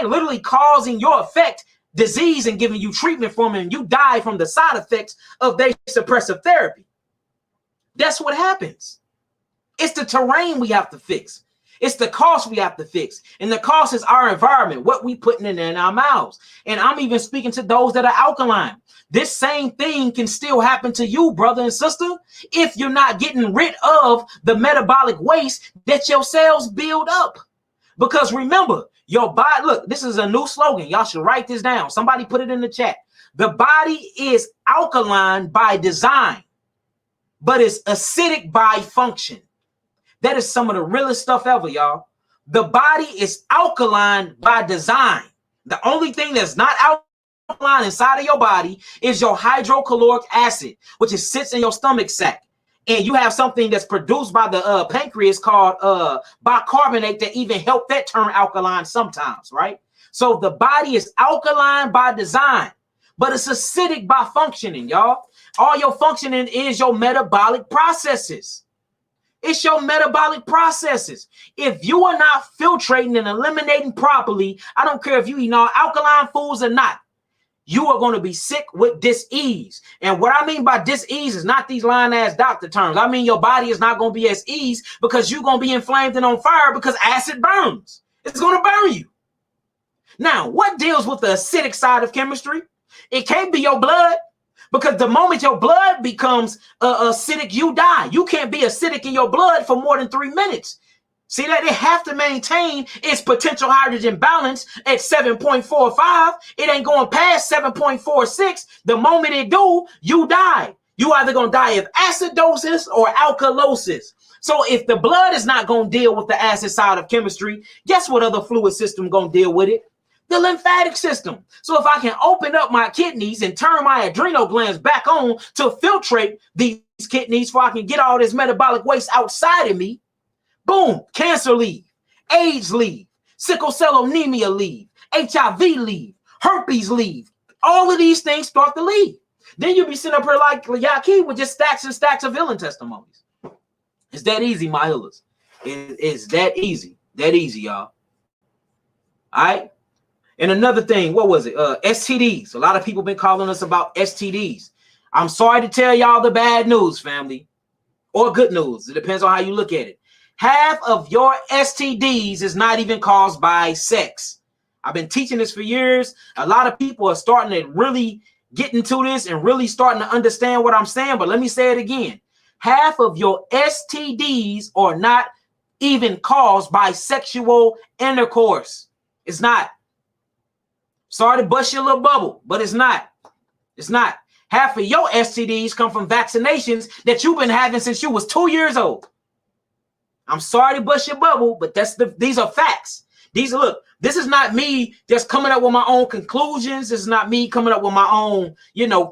A: literally causing your effect disease and giving you treatment from it, and you die from the side effects of their suppressive therapy. That's what happens. It's the terrain we have to fix. It's the cost we have to fix. And the cost is our environment, what we putting in our mouths. And I'm even speaking to those that are alkaline. This same thing can still happen to you, brother and sister, if you're not getting rid of the metabolic waste that your cells build up. Because remember, your body, look, this is a new slogan. Y'all should write this down. Somebody put it in the chat. The body is alkaline by design, but it's acidic by function. That is some of the realest stuff ever, y'all. The body is alkaline by design. The only thing that's not alkaline inside of your body is your hydrochloric acid, which sits in your stomach sac. And you have something that's produced by the pancreas called bicarbonate that even help that turn alkaline sometimes, right? So the body is alkaline by design, but it's acidic by functioning, y'all. All your functioning is your metabolic processes. It's your metabolic processes. If you are not filtrating and eliminating properly, I don't care if you eat all alkaline foods or not, you are going to be sick with dis-ease. And what I mean by dis-ease is not these lying-ass doctor terms. I mean your body is not going to be at ease because you're going to be inflamed and on fire because acid burns. It's going to burn you. Now, what deals with the acidic side of chemistry? It can't be your blood. Because the moment your blood becomes acidic, you die. You can't be acidic in your blood for more than 3 minutes. See that? It have to maintain its potential hydrogen balance at 7.45. It ain't going past 7.46. The moment it do, you die. You either going to die of acidosis or alkalosis. So if the blood is not going to deal with the acid side of chemistry, guess what other fluid system going to deal with it? The lymphatic system. So if I can open up my kidneys and turn my adrenal glands back on to filtrate these kidneys so I can get all this metabolic waste outside of me, boom, cancer leave, AIDS leave, sickle cell anemia leave, HIV leave, herpes leave. All of these things start to leave. Then you'll be sitting up here like Yaki with just stacks and stacks of healing testimonies. It's that easy, my healers. It's that easy. That easy, y'all. All right? And another thing, what was it? STDs. A lot of people been calling us about STDs. I'm sorry to tell y'all the bad news, family, or good news. It depends on how you look at it. Half of your STDs is not even caused by sex. I've been teaching this for years. A lot of people are starting to really get into this and really starting to understand what I'm saying. But let me say it again. Half of your STDs are not even caused by sexual intercourse. It's not. Sorry to bust your little bubble, but it's not. It's not. Half of your STDs come from vaccinations that you've been having since you was 2 years old. I'm sorry to bust your bubble, but these are facts. Look, this is not me just coming up with my own conclusions. This is not me coming up with my own,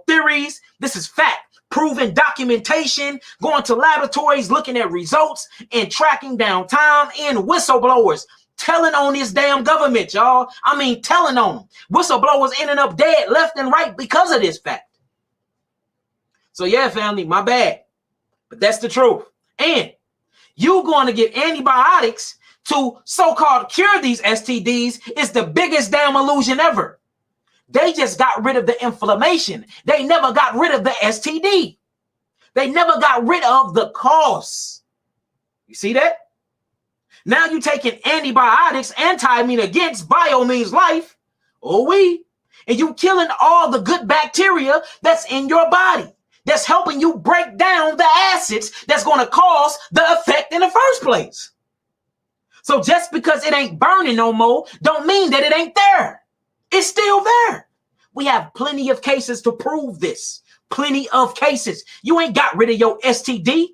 A: theories. This is fact, proven documentation, going to laboratories, looking at results and tracking down time and whistleblowers. Telling on this damn government, y'all. I mean, telling on them. Whistleblowers ending up dead left and right because of this fact. So yeah, family, my bad. But that's the truth. And you going to get antibiotics to so-called cure these STDs is the biggest damn illusion ever. They just got rid of the inflammation. They never got rid of the STD. They never got rid of the cause. You see that? Now you taking antibiotics, anti mean against, bio means life, and you killing all the good bacteria that's in your body, that's helping you break down the acids that's going to cause the effect in the first place. So just because it ain't burning no more, don't mean that it ain't there. It's still there. We have plenty of cases to prove this. Plenty of cases. You ain't got rid of your STD.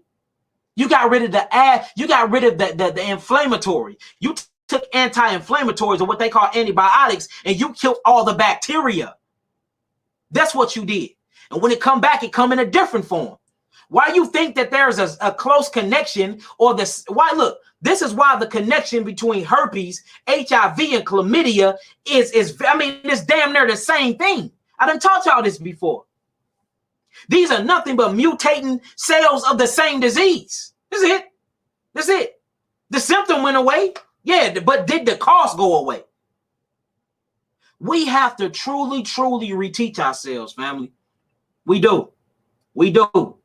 A: You got rid of the inflammatory. You took anti-inflammatories or what they call antibiotics, and you killed all the bacteria. That's what you did. And when it come back, it come in a different form. Why you think that there's a close connection or this? Why look, this is why the connection between herpes, HIV, and chlamydia is it's damn near the same thing. I done taught y'all this before. These are nothing but mutating cells of the same disease. That's it. That's it. The symptom went away. Yeah, but did the cause go away? We have to truly, truly reteach ourselves, family. We do. We do.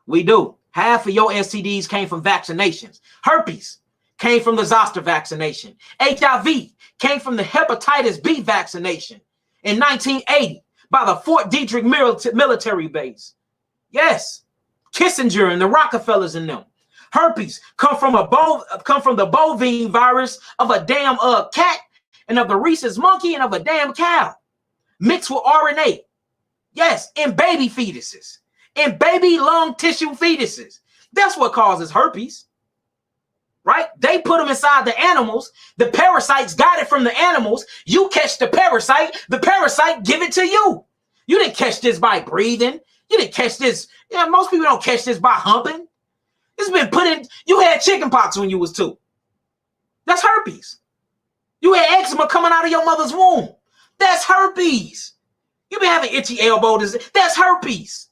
A: We do. Half of your STDs came from vaccinations. Herpes came from the zoster vaccination. HIV came from the hepatitis B vaccination in 1980. By the Fort Detrick military base. Yes. Kissinger and the Rockefellers and them. Herpes come from the bovine virus of a damn cat and of the rhesus monkey and of a damn cow. Mixed with RNA. Yes, in baby fetuses. In baby lung tissue fetuses. That's what causes herpes. right? They put them inside the animals. The parasites got it from the animals. You catch the parasite give it to you. You didn't catch this by breathing. You didn't catch this. Yeah, most people don't catch this by humping. It's been put in. You had chicken pox when you was 2. That's herpes. You had eczema coming out of your mother's womb. That's herpes. You've been having itchy elbow disease. That's herpes.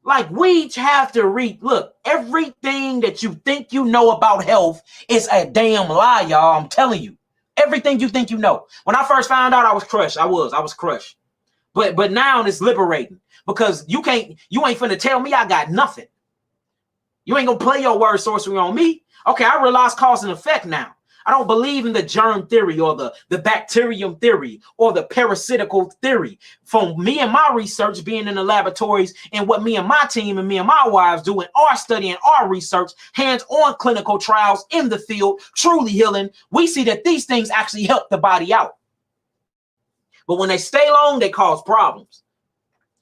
A: Like, we have to read. Look, everything that you think you know about health is a damn lie, y'all. I'm telling you. Everything you think you know. When I first found out, I was crushed. I was crushed. But now it's liberating, because you ain't finna tell me I got nothing. You ain't gonna play your word sorcery on me. Okay, I realize cause and effect now. I don't believe in the germ theory or the bacterium theory or the parasitical theory. From me and my research being in the laboratories, and what me and my team and me and my wives do in our study and our research, hands-on clinical trials in the field, truly healing, we see that these things actually help the body out. But when they stay long, they cause problems.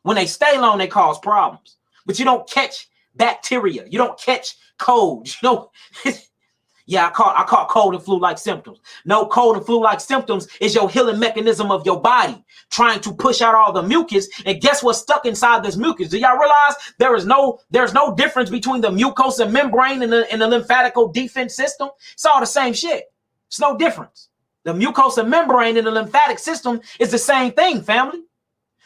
A: When they stay long, they cause problems. But you don't catch bacteria. You don't catch colds. You know, yeah, I caught cold and flu-like symptoms. No, cold and flu-like symptoms is your healing mechanism of your body trying to push out all the mucus. And guess what's stuck inside this mucus? Do y'all realize there's no difference between the mucosa membrane and the lymphatical defense system? It's all the same shit. It's no difference. The mucosa membrane in the lymphatic system is the same thing, family.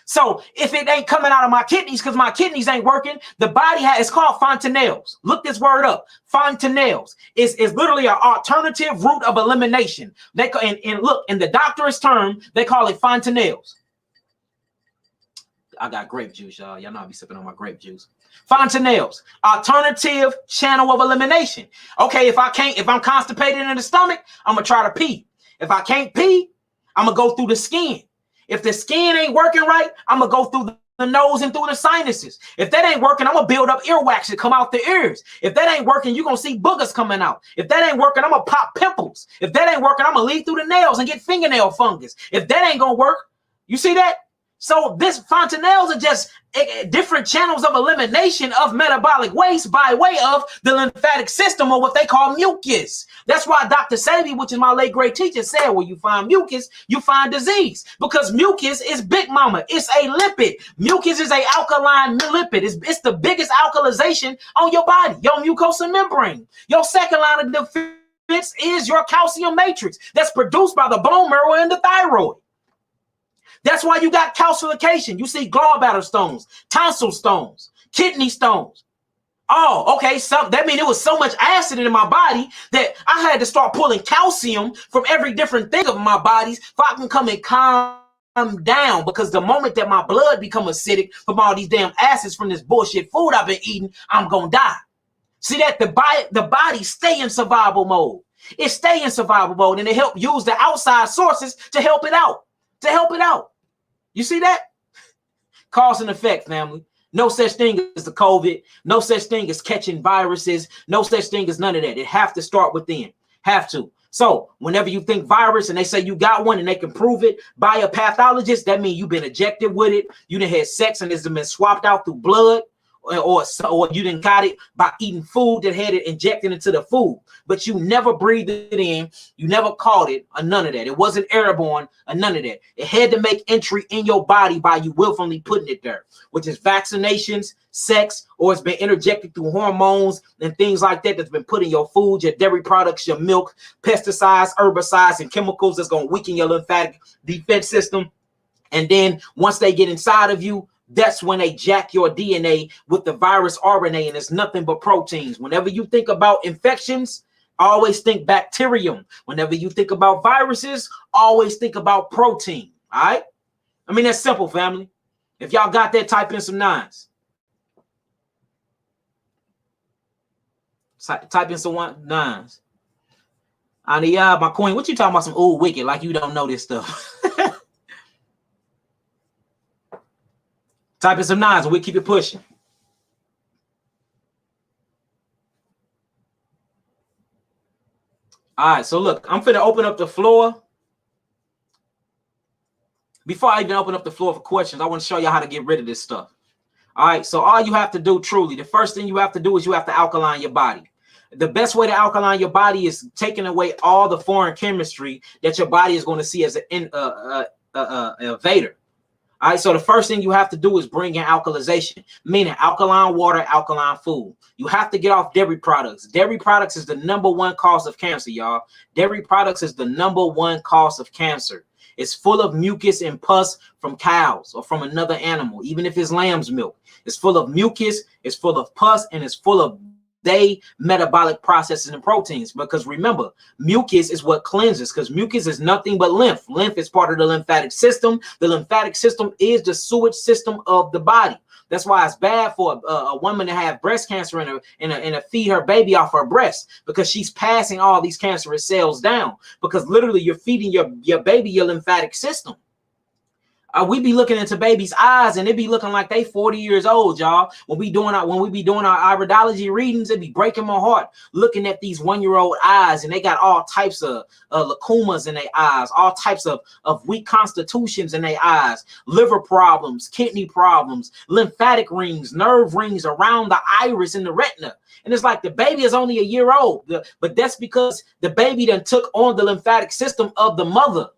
A: So if it ain't coming out of my kidneys because my kidneys ain't working, the body it's called fontanelles. Look this word up. Fontanelles is literally an alternative route of elimination. And look, in the doctor's term, they call it fontanelles. I got grape juice, y'all. Y'all know I be sipping on my grape juice. Fontanelles, alternative channel of elimination. Okay, if I'm constipated in the stomach, I'm gonna try to pee. If I can't pee, I'm gonna go through the skin. If the skin ain't working right, I'm gonna go through the nose and through the sinuses. If that ain't working, I'm gonna build up earwax to come out the ears. If that ain't working, you're gonna see boogers coming out. If that ain't working, I'm gonna pop pimples. If that ain't working, I'm gonna lead through the nails and get fingernail fungus. If that ain't gonna work, you see that? So this fontanelles are just different channels of elimination of metabolic waste by way of the lymphatic system, or what they call mucus. That's why Dr. Sebi, which is my late great teacher, said where you find mucus, you find disease, because mucus is big mama. It's a lipid. Mucus is a alkaline lipid. It's the biggest alkalization on your body, your mucosa membrane. Your second line of defense is your calcium matrix that's produced by the bone marrow and the thyroid. That's why you got calcification. You see gallbladder stones, tonsil stones, kidney stones. Oh, okay. So that means it was so much acid in my body that I had to start pulling calcium from every different thing of my bodies so I can come and calm down. Because the moment that my blood become acidic from all these damn acids from this bullshit food I've been eating, I'm gonna die. See that the body stay in survival mode. It stay in survival mode, and it help use the outside sources to help it out. You see that? Cause and effect, family. No such thing as the COVID. No such thing as catching viruses. No such thing as none of that. It have to start within. Have to. So whenever you think virus and they say you got one and they can prove it by a pathologist, that means you've been injected with it. You done had sex and it's been swapped out through blood. Or you didn't got it by eating food that had it injected into the food, but you never breathed it in, you never caught it, or none of that. It wasn't airborne, or none of that. It had to make entry in your body by you willfully putting it there, which is vaccinations, sex, or it's been interjected through hormones and things like that that's been put in your food, your dairy products, your milk, pesticides, herbicides, and chemicals that's going to weaken your lymphatic defense system. And then once they get inside of you, that's when they jack your DNA with the virus RNA, and it's nothing but proteins. Whenever you think about infections, always think bacterium. Whenever you think about viruses, always think about protein. All right? I mean, that's simple, family. If y'all got that, type in some nines. Type in some nines. Ania, my queen, what you talking about? Some old wicked, like you don't know this stuff. Type in some nines and we'll keep it pushing. All right, so look, I'm finna open up the floor. Before I even open up the floor for questions, I want to show you how to get rid of this stuff. All right, so all you have to do truly, the first thing you have to do is you have to alkaline your body. The best way to alkaline your body is taking away all the foreign chemistry that your body is going to see as an invader. All right, so the first thing you have to do is bring in alkalization, meaning alkaline water, alkaline food. You have to get off dairy products. Dairy products is the #1 cause of cancer, y'all. Dairy products is the #1 cause of cancer. It's full of mucus and pus from cows or from another animal, even if it's lamb's milk. It's full of mucus, it's full of pus, and it's full of metabolic processes and proteins. Because remember, mucus is what cleanses, because mucus is nothing but lymph. Lymph is part of the lymphatic system. The lymphatic system is the sewage system of the body. That's why it's bad for a woman to have breast cancer and feed her baby off her breast, because she's passing all these cancerous cells down, because literally you're feeding your baby your lymphatic system. We be looking into babies' eyes and it be looking like they 40 years old, y'all. When we be doing our iridology readings, it be breaking my heart looking at these 1-year-old eyes, and they got all types of lacumas in their eyes, all types of weak constitutions in their eyes, liver problems, kidney problems, lymphatic rings, nerve rings around the iris and the retina. And it's like the baby is only a year old, but that's because the baby done took on the lymphatic system of the mother.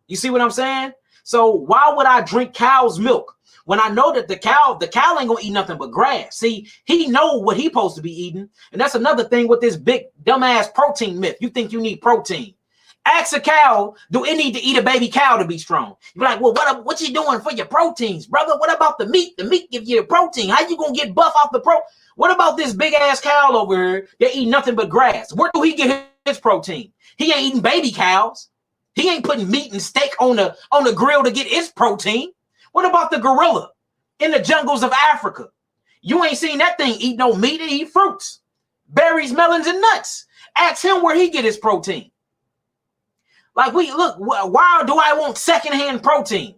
A: You see what I'm saying? So why would I drink cow's milk when I know that the cow ain't gonna eat nothing but grass? See, he know what he supposed to be eating. And that's another thing with this big dumbass protein myth. You think you need protein. Ask a cow, do it need to eat a baby cow to be strong? You're like, well, what you doing for your proteins, brother? What about the meat? The meat gives you the protein. How you gonna get buff off the What about this big ass cow over here that eat nothing but grass? Where do he get his protein? He ain't eating baby cows. He ain't putting meat and steak on the grill to get his protein. What about the gorilla in the jungles of Africa? You ain't seen that thing eat no meat. It eat fruits, berries, melons, and nuts. Ask him where he get his protein. Like, why do I want secondhand protein?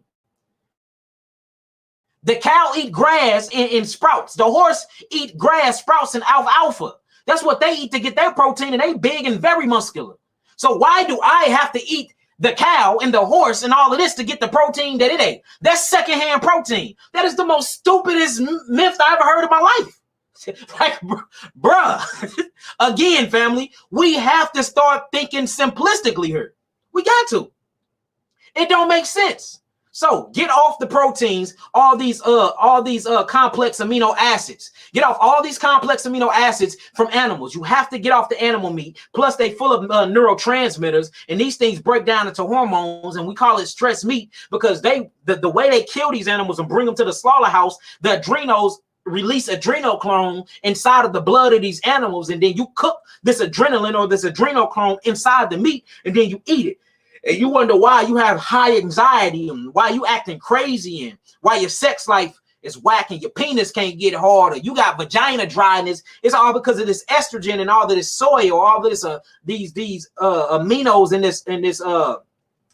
A: The cow eat grass in sprouts. The horse eat grass, sprouts, and alfalfa. That's what they eat to get their protein, and they big and very muscular. So why do I have to eat the cow and the horse and all of this to get the protein that it ate? That's secondhand protein. That is the most stupidest myth I ever heard in my life. Like, bruh, again, family, we have to start thinking simplistically here. We got to. It don't make sense. So get off the proteins, all these complex amino acids. Get off all these complex amino acids from animals. You have to get off the animal meat. Plus, they full of neurotransmitters, and these things break down into hormones, and we call it stress meat because the way they kill these animals and bring them to the slaughterhouse, the adrenals release adrenochrome inside of the blood of these animals, and then you cook this adrenaline or this adrenochrome inside the meat, and then you eat it. And you wonder why you have high anxiety and why you acting crazy and why your sex life is whack and your penis can't get harder. You got vagina dryness. It's all because of this estrogen and all of this soy or all of this these aminos in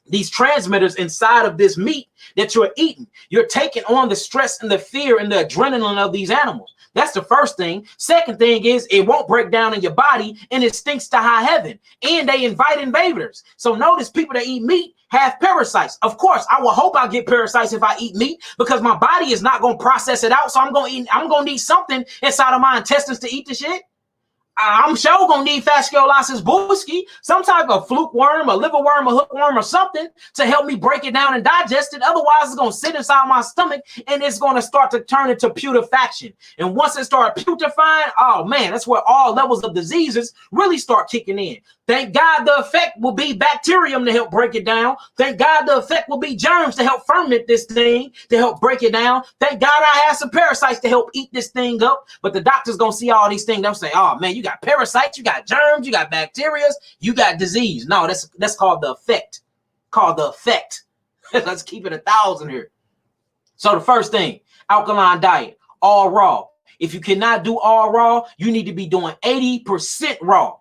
A: these transmitters inside of this meat that you're eating. You're taking on the stress and the fear and the adrenaline of these animals. That's the first thing. Second thing is it won't break down in your body and it stinks to high heaven. And they invite invaders. So notice people that eat meat have parasites. Of course, I will hope I get parasites if I eat meat because my body is not going to process it out. So I'm going to need something inside of my intestines to eat the shit. I'm sure gonna need fasciculosis bullski, some type of fluke worm, a liver worm, a hookworm, or something to help me break it down and digest it. Otherwise, it's gonna sit inside my stomach and it's gonna start to turn into putrefaction. And once it starts putrefying, oh man, that's where all levels of diseases really start kicking in. Thank God the effect will be bacterium to help break it down. Thank God the effect will be germs to help ferment this thing, to help break it down. Thank God I have some parasites to help eat this thing up. But the doctor's gonna see all these things. They'll say, oh man, you got parasites, you got germs, you got bacteria, you got disease. No, that's called the effect. Called the effect. Let's keep it 1,000 here. So the first thing, alkaline diet, all raw. If you cannot do all raw, you need to be doing 80% raw.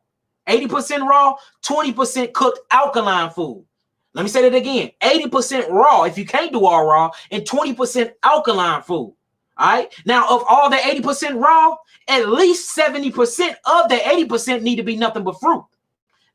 A: 80% raw, 20% cooked alkaline food. Let me say that again. 80% raw if you can't do all raw, and 20% alkaline food. All right. Now, of all the 80% raw, at least 70% of the 80% need to be nothing but fruit.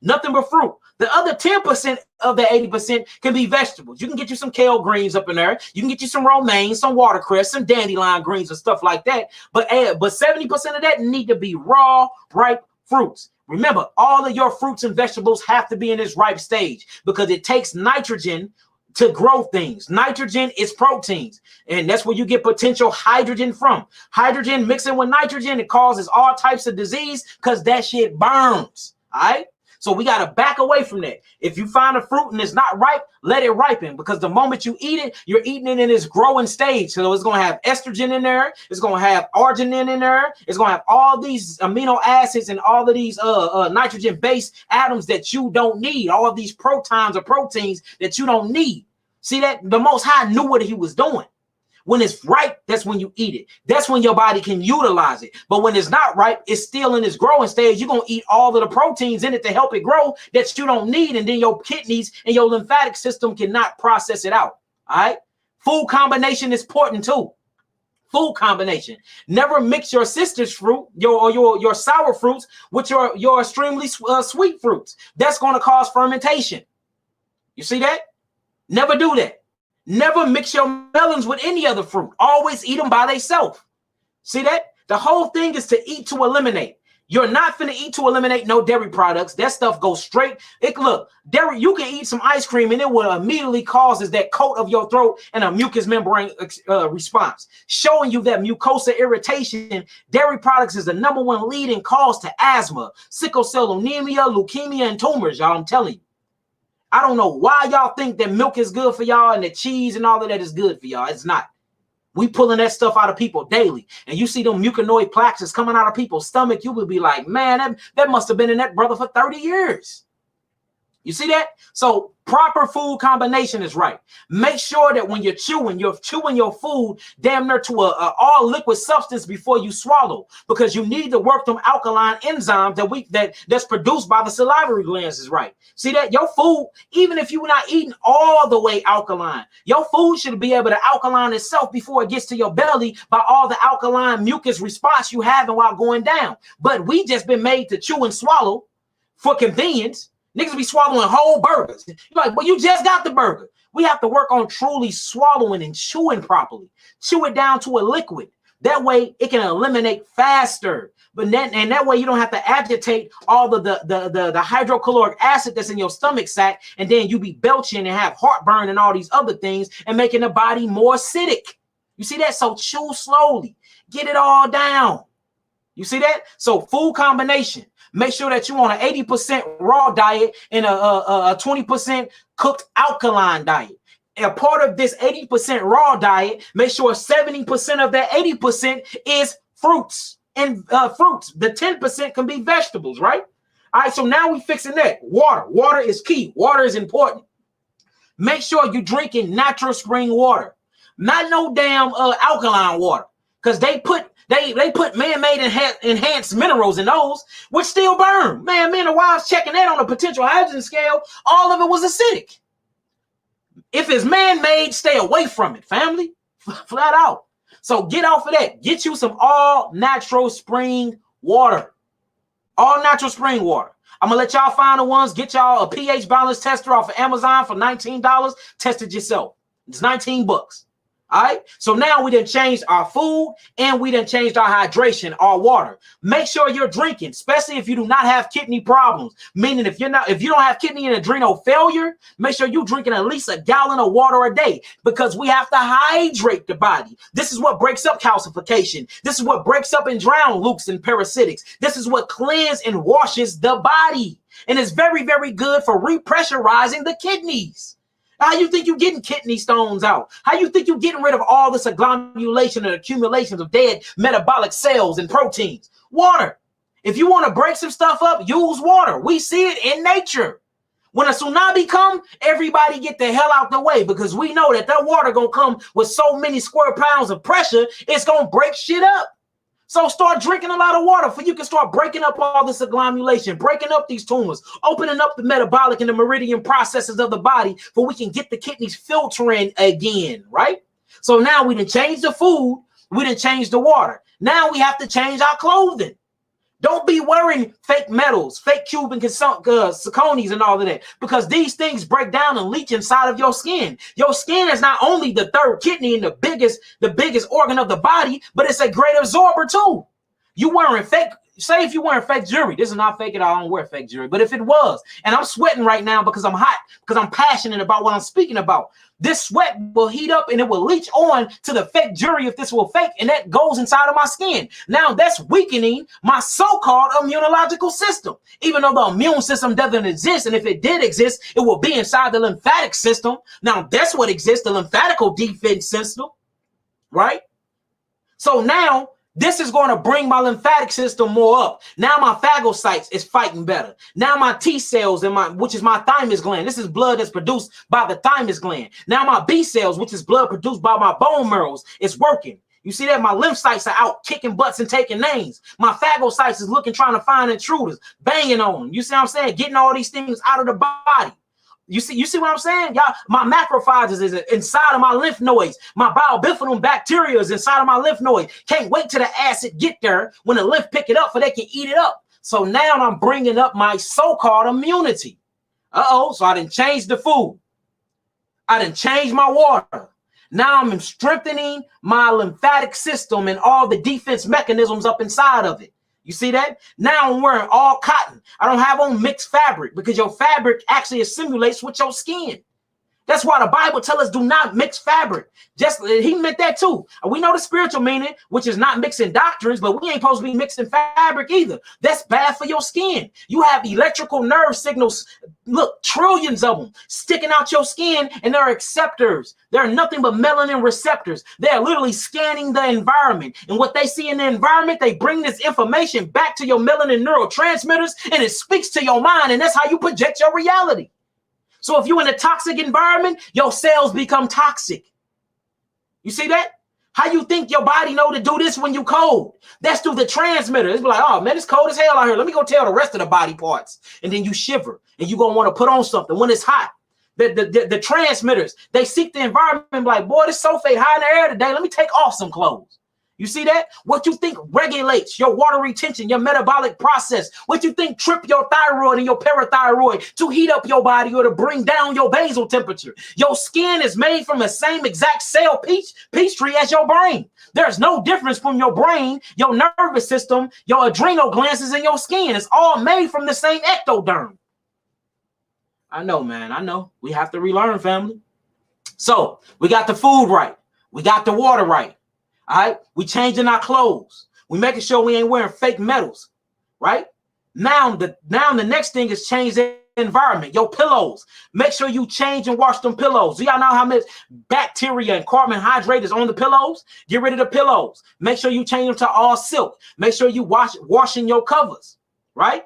A: Nothing but fruit. The other 10% of the 80% can be vegetables. You can get you some kale greens up in there. You can get you some romaine, some watercress, some dandelion greens and stuff like that. But 70% of that need to be raw, ripe fruits. Remember, all of your fruits and vegetables have to be in this ripe stage because it takes nitrogen to grow things. Nitrogen is proteins, and that's where you get potential hydrogen from. Hydrogen mixing with nitrogen, it causes all types of disease because that shit burns. All right. So we got to back away from that. If you find a fruit and it's not ripe, let it ripen, because the moment you eat it, you're eating it in its growing stage. So it's going to have estrogen in there. It's going to have arginine in there. It's going to have all these amino acids and all of these nitrogen-based atoms that you don't need. All of these protons or proteins that you don't need. See that? The Most High knew what he was doing. When it's ripe, that's when you eat it. That's when your body can utilize it. But when it's not ripe, it's still in its growing stage. You're going to eat all of the proteins in it to help it grow that you don't need. And then your kidneys and your lymphatic system cannot process it out. All right. Food combination is important too. Food combination. Never mix your sister's fruit, your sour fruits with your extremely sweet fruits. That's going to cause fermentation. You see that? Never do that. Never mix your melons with any other fruit. Always eat them by themselves. See that? The whole thing is to eat to eliminate. You're not finna eat to eliminate no dairy products. That stuff goes straight. Look, dairy, you can eat some ice cream and it will immediately causes that coat of your throat and a mucous membrane response, showing you that mucosa irritation. Dairy products is the #1 leading cause to asthma, sickle cell anemia, leukemia, and tumors, y'all. I'm telling you. I don't know why y'all think that milk is good for y'all and that cheese and all of that is good for y'all. It's not. We pulling that stuff out of people daily. And you see them muconoid plaques that's coming out of people's stomach. You would be like, man, that must have been in that brother for 30 years. You see that? So proper food combination is right. Make sure that when you're chewing your food damn near to a all liquid substance before you swallow, because you need to work them alkaline enzymes that's produced by the salivary glands is right. See that? Your food, even if you're not eating all the way alkaline, your food should be able to alkaline itself before it gets to your belly by all the alkaline mucus response you having while going down. But we just been made to chew and swallow for convenience. Niggas be swallowing whole burgers. You're like, well, you just got the burger. We have to work on truly swallowing and chewing properly. Chew it down to a liquid. That way it can eliminate faster. But then, that way you don't have to agitate all the hydrochloric acid that's in your stomach sac, and then you be belching and have heartburn and all these other things and making the body more acidic. You see that? So chew slowly. Get it all down. You see that? So food combination. Make sure that you're on an 80% raw diet and a 20% cooked alkaline diet. And a part of this 80% raw diet, make sure 70% of that 80% is fruits and fruits. The 10% can be vegetables, right? All right, so now we fixing that. Water. Water is key. Water is important. Make sure you're drinking natural spring water. Not no damn alkaline water, because they put man-made enhanced minerals in those, which still burn. Man, men and wives checking that on a potential hydrogen scale, all of it was acidic. If it's man-made, stay away from it, family. Flat out. So get off of that. Get you some all-natural spring water. All-natural spring water. I'm going to let y'all find the ones. Get y'all a pH balance tester off of Amazon for $19. Test it yourself. It's $19. All right. So now we done changed our food and we done changed our hydration, our water. Make sure you're drinking, especially if you do not have kidney problems. Meaning if you don't have kidney and adrenal failure, make sure you're drinking at least a gallon of water a day, because we have to hydrate the body. This is what breaks up calcification. This is what breaks up and drown leaks and parasitics. This is what cleanses and washes the body. And it's very, very good for repressurizing the kidneys. How you think you're getting kidney stones out? How you think you're getting rid of all this agglomeration and accumulations of dead metabolic cells and proteins? Water. If you want to break some stuff up, use water. We see it in nature. When a tsunami come, everybody get the hell out the way, because we know that water gonna come with so many square pounds of pressure, it's gonna break shit up. So start drinking a lot of water, for you can start breaking up all this agglomeration, breaking up these tumors, opening up the metabolic and the meridian processes of the body, for we can get the kidneys filtering again, right? So now we done changed the food, we done changed the water. Now we have to change our clothing. Don't be wearing fake metals, fake Cuban zirconies and all of that, because these things break down and leach inside of your skin. Your skin is not only the third kidney and the biggest organ of the body, but it's a great absorber too. You wearing fake say if you're wearing fake jewelry, this is not fake at all. I don't wear fake jewelry. But if it was, and I'm sweating right now because I'm hot, because I'm passionate about what I'm speaking about, this sweat will heat up and it will leach on to the fake jewelry if this were fake, and that goes inside of my skin. Now that's weakening my so-called immunological system, even though the immune system doesn't exist. And if it did exist, it will be inside the lymphatic system. Now that's what exists, the lymphatical defense system, right? So now this is going to bring my lymphatic system more up. Now my phagocytes is fighting better. Now my T cells and which is my thymus gland. This is blood that's produced by the thymus gland. Now my B cells, which is blood produced by my bone marrows, is working. You see that? My lymphocytes are out kicking butts and taking names. My phagocytes is looking, trying to find intruders, banging on them. You see what I'm saying? Getting all these things out of the body. You see what I'm saying? Y'all, my macrophages is inside of my lymph nodes. My biobifidum bacteria is inside of my lymph node. Can't wait till the acid get there when the lymph pick it up so they can eat it up. So now I'm bringing up my so-called immunity. So I didn't change the food. I didn't change my water. Now I'm strengthening my lymphatic system and all the defense mechanisms up inside of it. You see that? Now I'm wearing all cotton. I don't have on mixed fabric because your fabric actually assimilates with your skin. That's why the Bible tells us do not mix fabric. Just he meant that too. We know the spiritual meaning, which is not mixing doctrines, but we ain't supposed to be mixing fabric either. That's bad for your skin. You have electrical nerve signals, look, trillions of them sticking out your skin, and they're receptors. They're nothing but melanin receptors. They're literally scanning the environment. And what they see in the environment, they bring this information back to your melanin neurotransmitters, and it speaks to your mind, and that's how you project your reality. So if you're in a toxic environment, your cells become toxic. You see that? How you think your body know to do this when you cold? That's through the transmitter. It's like, oh man, it's cold as hell out here. Let me go tell the rest of the body parts. And then you shiver and you're going to want to put on something when it's hot. The transmitters, they seek the environment like, boy, this sulfate high in the air today. Let me take off some clothes. You see that? What you think regulates your water retention, your metabolic process? What you think trip your thyroid and your parathyroid to heat up your body or to bring down your basal temperature? Your skin is made from the same exact cell peachtree as your brain. There's no difference from your brain, your nervous system, your adrenal glands, and your skin. It's all made from the same ectoderm. I know, man. I know. We have to relearn, family. So we got the food right. We got the water right. All right, we changing our clothes. We making sure we ain't wearing fake metals, right? Now the next thing is change the environment. Your pillows. Make sure you change and wash them pillows. Do y'all know how much bacteria and carbohydrate is on the pillows? Get rid of the pillows. Make sure you change them to all silk. Make sure you washing your covers, right?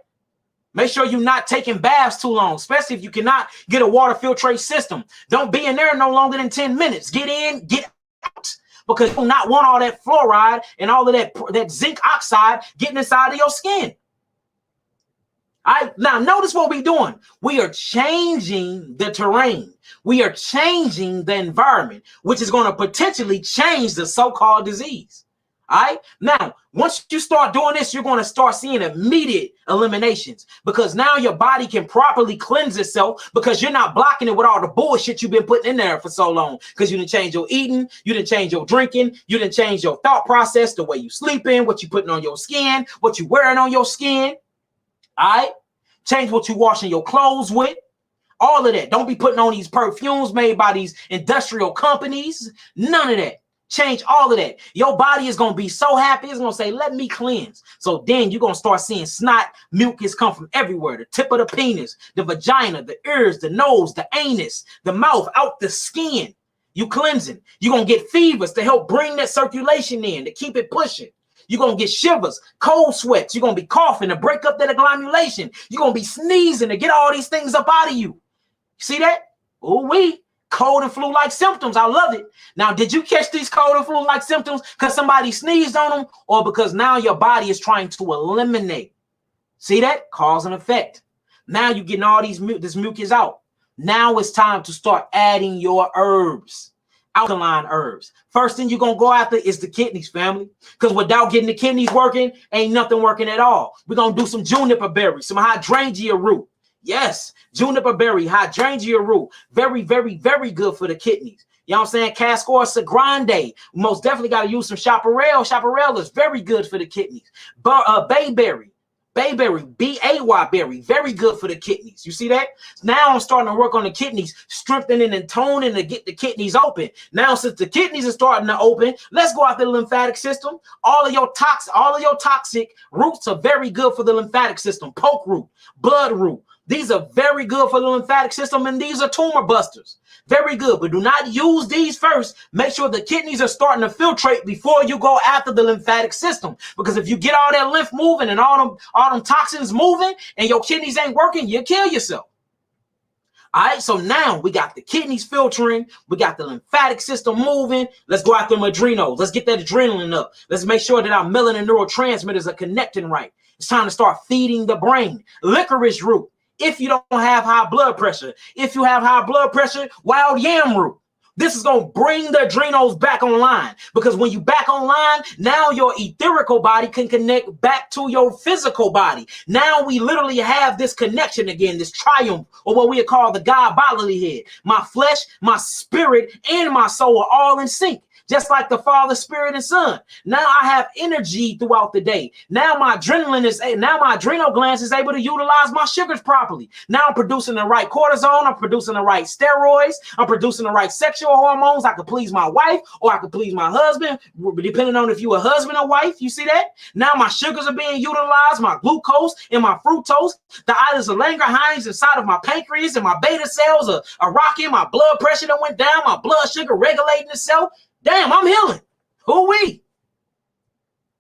A: Make sure you're not taking baths too long, especially if you cannot get a water filtration system. Don't be in there no longer than 10 minutes. Get in, get out. Because you do not want all that fluoride and all of that zinc oxide getting inside of your skin. All right, now notice what we're doing. We are changing the terrain. We are changing the environment, which is going to potentially change the so-called disease. All right, now once you start doing this, you're going to start seeing immediate eliminations because now your body can properly cleanse itself because you're not blocking it with all the bullshit you've been putting in there for so long because you didn't change your eating, you didn't change your drinking, you didn't change your thought process, the way you sleeping, what you putting on your skin, what you wearing on your skin. All right, change what you washing your clothes with. All of that. Don't be putting on these perfumes made by these industrial companies. None of that. Change all of that. Your body is going to be so happy. It's going to say, let me cleanse. So then you're going to start seeing snot, mucus come from everywhere. The tip of the penis, the vagina, the ears, the nose, the anus, the mouth, out the skin. You cleansing. You're going to get fevers to help bring that circulation in, to keep it pushing. You're going to get shivers, cold sweats. You're going to be coughing to break up that agglomeration. You're going to be sneezing to get all these things up out of you. See that? Ooh-wee. Cold and flu-like symptoms. I love it. Now, did you catch these cold and flu-like symptoms because somebody sneezed on them or because now your body is trying to eliminate? See that? Cause and effect. Now you're getting all this mucus out. Now it's time to start adding your herbs, alkaline herbs. First thing you're going to go after is the kidneys, family, because without getting the kidneys working, ain't nothing working at all. We're going to do some juniper berry, some hydrangea root. Yes, juniper berry, hydrangea root, very, very, very good for the kidneys. You know what I'm saying? Castor Grande. Most definitely got to use some chaparral. Chaparral is very good for the kidneys. Bayberry. Bayberry, B-A-Y berry, very good for the kidneys. You see that? Now I'm starting to work on the kidneys, strengthening and toning to get the kidneys open. Now, since the kidneys are starting to open, let's go after the lymphatic system. All of your toxic roots are very good for the lymphatic system. Poke root, blood root. These are very good for the lymphatic system, and these are tumor busters. Very good, but do not use these first. Make sure the kidneys are starting to filtrate before you go after the lymphatic system. Because if you get all that lymph moving and all them toxins moving and your kidneys ain't working, you'll kill yourself. All right, so now we got the kidneys filtering. We got the lymphatic system moving. Let's go after them adrenals. Let's get that adrenaline up. Let's make sure that our melanin neurotransmitters are connecting right. It's time to start feeding the brain. Licorice root. If you don't have high blood pressure, if you have high blood pressure, wild yam root. This is going to bring the adrenals back online, because when you back online, now your etherical body can connect back to your physical body. Now we literally have this connection again, this triumph, or what we call the God bodily head. My flesh, my spirit, and my soul are all in sync. Just like the Father, Spirit, and Son. Now I have energy throughout the day. Now my adrenal glands is able to utilize my sugars properly. Now I'm producing the right cortisol. I'm producing the right steroids. I'm producing the right sexual hormones. I could please my wife, or I could please my husband, depending on if you a husband or wife. You see that? Now my sugars are being utilized, my glucose and my fructose. The islands of Langerhans inside of my pancreas and my beta cells are rocking. My blood pressure that went down. My blood sugar regulating itself. Damn, I'm healing. Who we?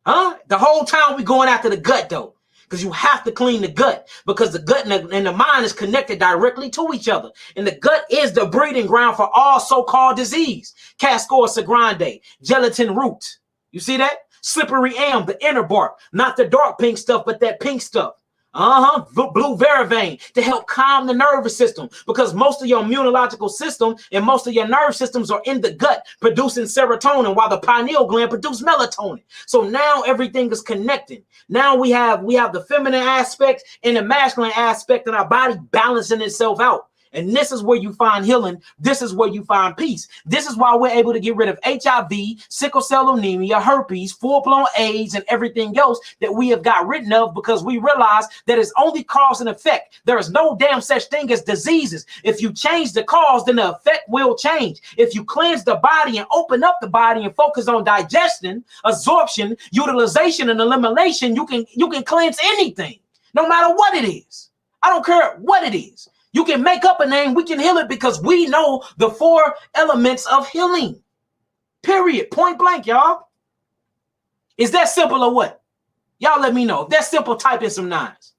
A: Huh? The whole time we going after the gut, though, because you have to clean the gut, because the gut and the mind is connected directly to each other. And the gut is the breeding ground for all so-called disease. Castor grande, gelatin root. You see that? Slippery elm, the inner bark, not the dark pink stuff, but that pink stuff. Blue vervain to help calm the nervous system, because most of your immunological system and most of your nerve systems are in the gut producing serotonin, while the pineal gland produces melatonin. So now everything is connecting. Now we have the feminine aspect and the masculine aspect in our body balancing itself out. And this is where you find healing. This is where you find peace. This is why we're able to get rid of HIV, sickle cell anemia, herpes, full-blown AIDS, and everything else that we have got rid of, because we realize that it's only cause and effect. There is no damn such thing as diseases. If you change the cause, then the effect will change. If you cleanse the body and open up the body and focus on digestion, absorption, utilization, and elimination, you can cleanse anything, no matter what it is. I don't care what it is. You can make up a name. We can heal it, because we know the 4 elements of healing. Period. Point blank, y'all. Is that simple or what? Y'all let me know. If that's simple, type in some 9s.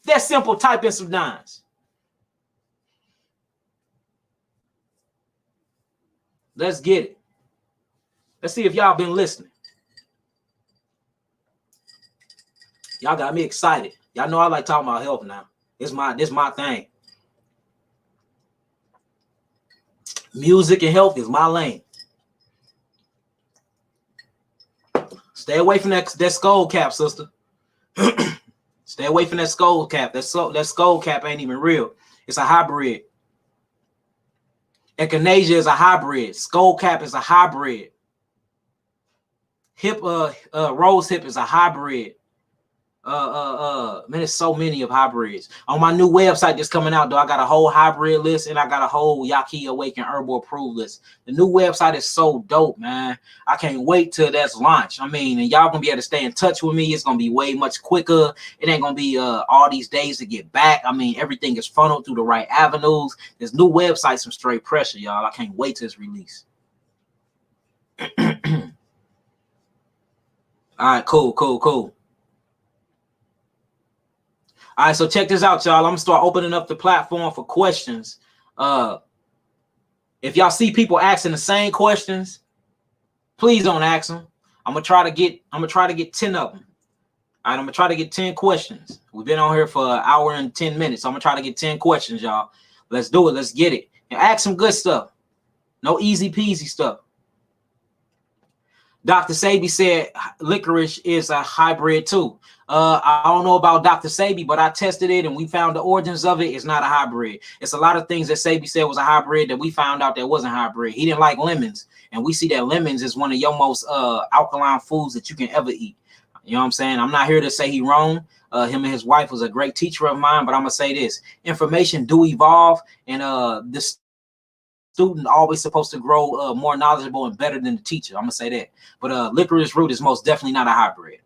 A: If that's simple, type in some 9s. Let's get it. Let's see if y'all been listening. Y'all got me excited. Y'all know I like talking about health now. This my thing. Music and health is my lane. Stay away from that skull cap, sister. Stay away from that skull cap. That skull cap ain't even real. It's a hybrid. Echinacea is a hybrid. Skull cap is a hybrid. Rose hip is a hybrid. Man, there's so many of hybrids. On my new website that's coming out, though, I got a whole hybrid list, and I got a whole Yaki Awaken Herbal Approved list. The new website is so dope, man. I can't wait till that's launched. I mean, and y'all gonna be able to stay in touch with me. It's gonna be way much quicker. It ain't gonna be all these days to get back. I mean, everything is funneled through the right avenues. This new website, some straight pressure, y'all. I can't wait till it's released. All right, cool. All right, so check this out, y'all. I'm gonna start opening up the platform for questions. If y'all see people asking the same questions, please don't ask them. I'm gonna try to get 10 of them. All right, I'm gonna try to get 10 questions. We've been on here for an hour and 10 minutes. So I'm gonna try to get 10 questions, y'all. Let's do it. Let's get it. And ask some good stuff. No easy peasy stuff. Dr. Sabi said licorice is a hybrid too. I don't know about Dr. Sabi, but I tested it and we found the origins of it. It's not a hybrid. It's a lot of things that Sabi said was a hybrid that we found out that wasn't hybrid. He didn't like lemons, and we see that lemons is one of your most alkaline foods that you can ever eat. You know what I'm saying? I'm not here to say he wrong. Him and his wife was a great teacher of mine, but I'm gonna say this: information do evolve, and this student always supposed to grow more knowledgeable and better than the teacher. I'm gonna say that. But licorice root is most definitely not a hybrid.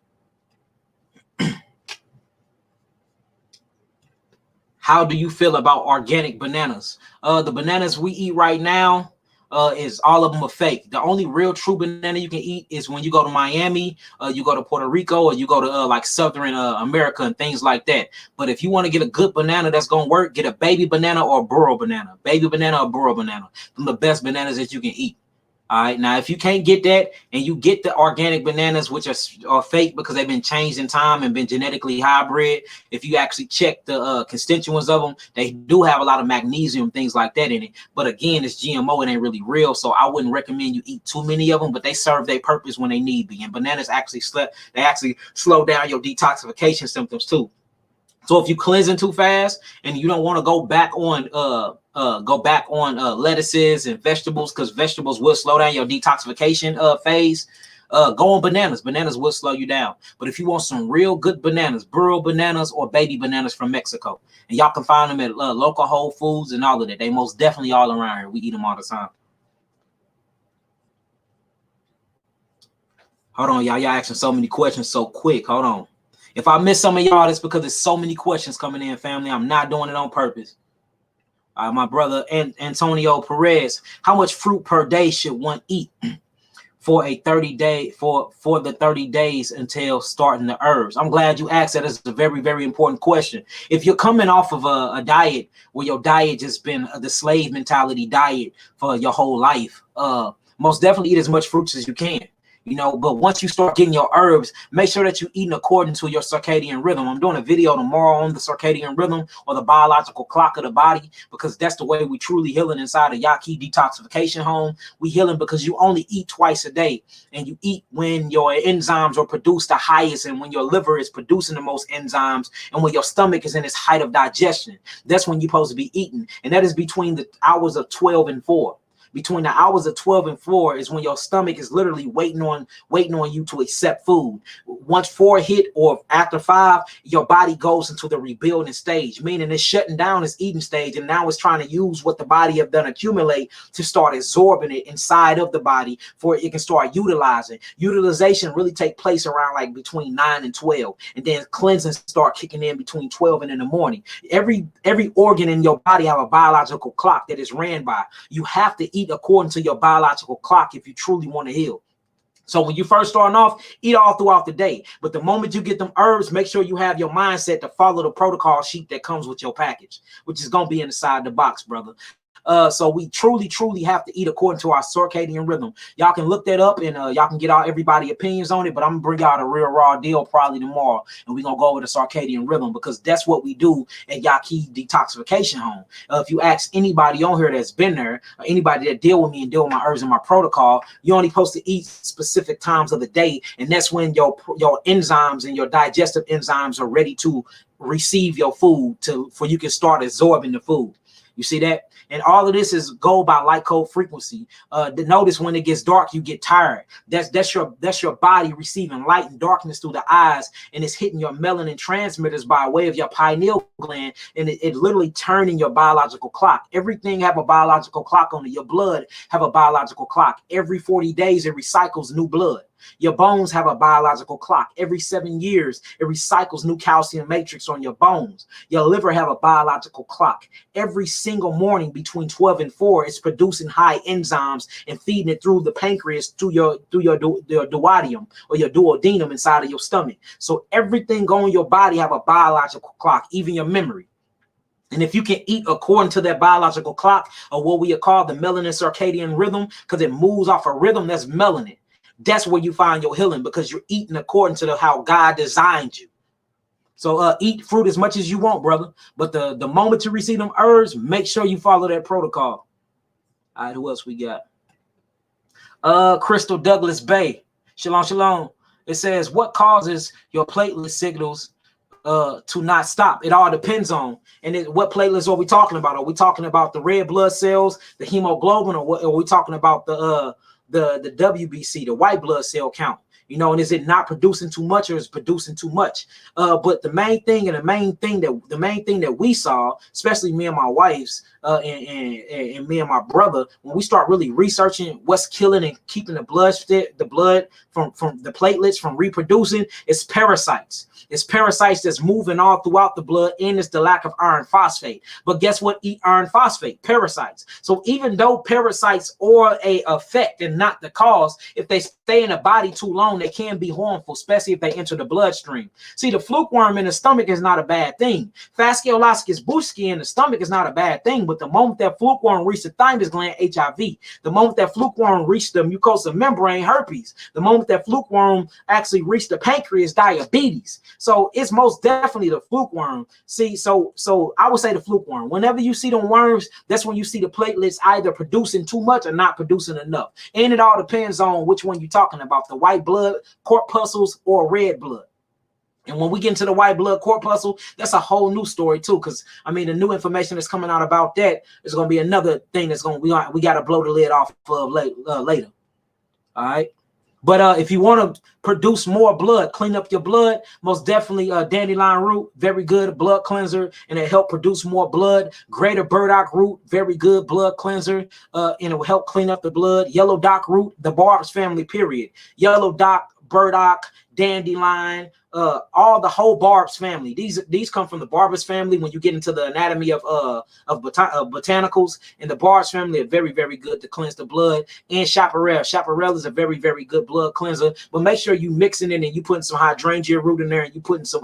A: How do you feel about organic bananas? The bananas we eat right now, is all of them are fake. The only real true banana you can eat is when you go to Miami, you go to Puerto Rico, or you go to like Southern America and things like that. But if you want to get a good banana that's gonna work, get a baby banana or a burro banana. Baby banana or burro banana. Them the best bananas that you can eat. All right. Now, if you can't get that and you get the organic bananas, which are fake because they've been changed in time and been genetically hybrid, if you actually check the constituents of them, they do have a lot of magnesium, things like that in it. But again, it's GMO. It ain't really real. So I wouldn't recommend you eat too many of them, but they serve their purpose when they need be. And bananas actually slow down your detoxification symptoms too. So if you cleansing too fast and you don't want to go back on lettuces and vegetables, because vegetables will slow down your detoxification phase, go on bananas. Bananas will slow you down. But if you want some real good bananas, burro bananas or baby bananas from Mexico, and y'all can find them at local Whole Foods and all of that. They most definitely all around here. We eat them all the time. Hold on, y'all. Y'all asking so many questions so quick. Hold on. If I miss some of y'all, it's because there's so many questions coming in, family. I'm not doing it on purpose. My brother Antonio Perez, how much fruit per day should one eat for a 30-day for the 30 days until starting the herbs? I'm glad you asked that. It's a very, very important question. If you're coming off of a diet where your diet just been the slave mentality diet for your whole life, most definitely eat as much fruits as you can. You know, but once you start getting your herbs, make sure that you're eating according to your circadian rhythm. I'm doing a video tomorrow on the circadian rhythm or the biological clock of the body, because that's the way we truly healing inside of Yaqui Detoxification Home. We healing because you only eat twice a day, and you eat when your enzymes are produced the highest and when your liver is producing the most enzymes and when your stomach is in its height of digestion. That's when you're supposed to be eating, and that is between the hours of 12 and 4. Between the hours of 12 and 4 is when your stomach is literally waiting on you to accept food. Once 4 hit or after 5, your body goes into the rebuilding stage, meaning it's shutting down its eating stage, and now it's trying to use what the body have done accumulate to start absorbing it inside of the body for it can start utilizing. Utilization really take place around like between 9 and 12, and then cleansing start kicking in between 12 and in the morning. Every organ in your body have a biological clock that is ran by. You have to eat according to your biological clock if you truly want to heal. So when you first starting off, eat all throughout the day. But the moment you get them herbs, make sure you have your mindset to follow the protocol sheet that comes with your package, which is going to be inside the box, brother. So we truly have to eat according to our circadian rhythm. Y'all can look that up, and y'all can get everybody's opinions on it, but I'm gonna bring out a real raw deal probably tomorrow, and we're gonna go over the circadian rhythm, because that's what we do at Yaqui Detoxification Home. If you ask anybody on here that's been there, or anybody that deal with me and deal with my herbs and my protocol, you're only supposed to eat specific times of the day, and that's when your enzymes and your digestive enzymes are ready to receive your food for you can start absorbing the food. You see that? And all of this is go by light code frequency. Notice when it gets dark, you get tired. That's your body receiving light and darkness through the eyes, and it's hitting your melanin transmitters by way of your pineal gland, and it literally turning your biological clock. Everything have a biological clock on it. Your blood have a biological clock. Every 40 days, it recycles new blood. Your bones have a biological clock. Every 7 years, it recycles new calcium matrix on your bones. Your liver have a biological clock. Every single morning between 12 and 4, it's producing high enzymes and feeding it through the pancreas to your duodenum or your duodenum inside of your stomach. So everything on your body have a biological clock, even your memory. And if you can eat according to that biological clock, or what we call the melanin circadian rhythm, because it moves off a rhythm that's melanin, that's where you find your healing, because you're eating according to how God designed you. So eat fruit as much as you want, brother. But the moment you receive them herbs, make sure you follow that protocol. All right, who else we got? Crystal Douglas Bay. Shalom, shalom. It says, what causes your platelet signals to not stop? It all depends on, what platelets are we talking about? Are we talking about the red blood cells, the hemoglobin, or what are we talking about, the WBC, the white blood cell count? You know, and is it not producing too much, or is producing too much? But the main thing that we saw, especially me and my wife's, and me and my brother, when we start really researching what's killing and keeping the blood from the platelets from reproducing, it's parasites. It's parasites that's moving all throughout the blood, and it's the lack of iron phosphate. But guess what? Eat iron phosphate, parasites. So even though parasites are a effect and not the cause, if they stay in the body too long, they can be harmful, especially if they enter the bloodstream. See, the fluke worm in the stomach is not a bad thing. Fascioloscus bushki in the stomach is not a bad thing, but the moment that fluke worm reaches the thymus gland, HIV. The moment that fluke worm reaches the mucosa membrane, herpes. The moment that fluke worm actually reaches the pancreas, diabetes. So it's most definitely the fluke worm. See, so I would say the fluke worm. Whenever you see them worms, that's when you see the platelets either producing too much or not producing enough. And it all depends on which one you're talking about, the white blood corpuscles or red blood. And when we get into the white blood corpuscle, that's a whole new story too. Because I mean, the new information that's coming out about that is going to be another thing that's going to we got to blow the lid off of later. All right. But if you want to produce more blood, clean up your blood, most definitely dandelion root, very good blood cleanser, and it help produce more blood. Greater burdock root, very good blood cleanser, and it will help clean up the blood. Yellow dock root, the barbs family, period. Yellow dock, burdock, dandelion, all the whole barbs family. These come from the barbus family. When you get into the anatomy of botanicals, and the barbs family are very, very good to cleanse the blood. And chaparral. Chaparral is a very, very good blood cleanser. But make sure you mixing it and you putting some hydrangea root in there, and you putting some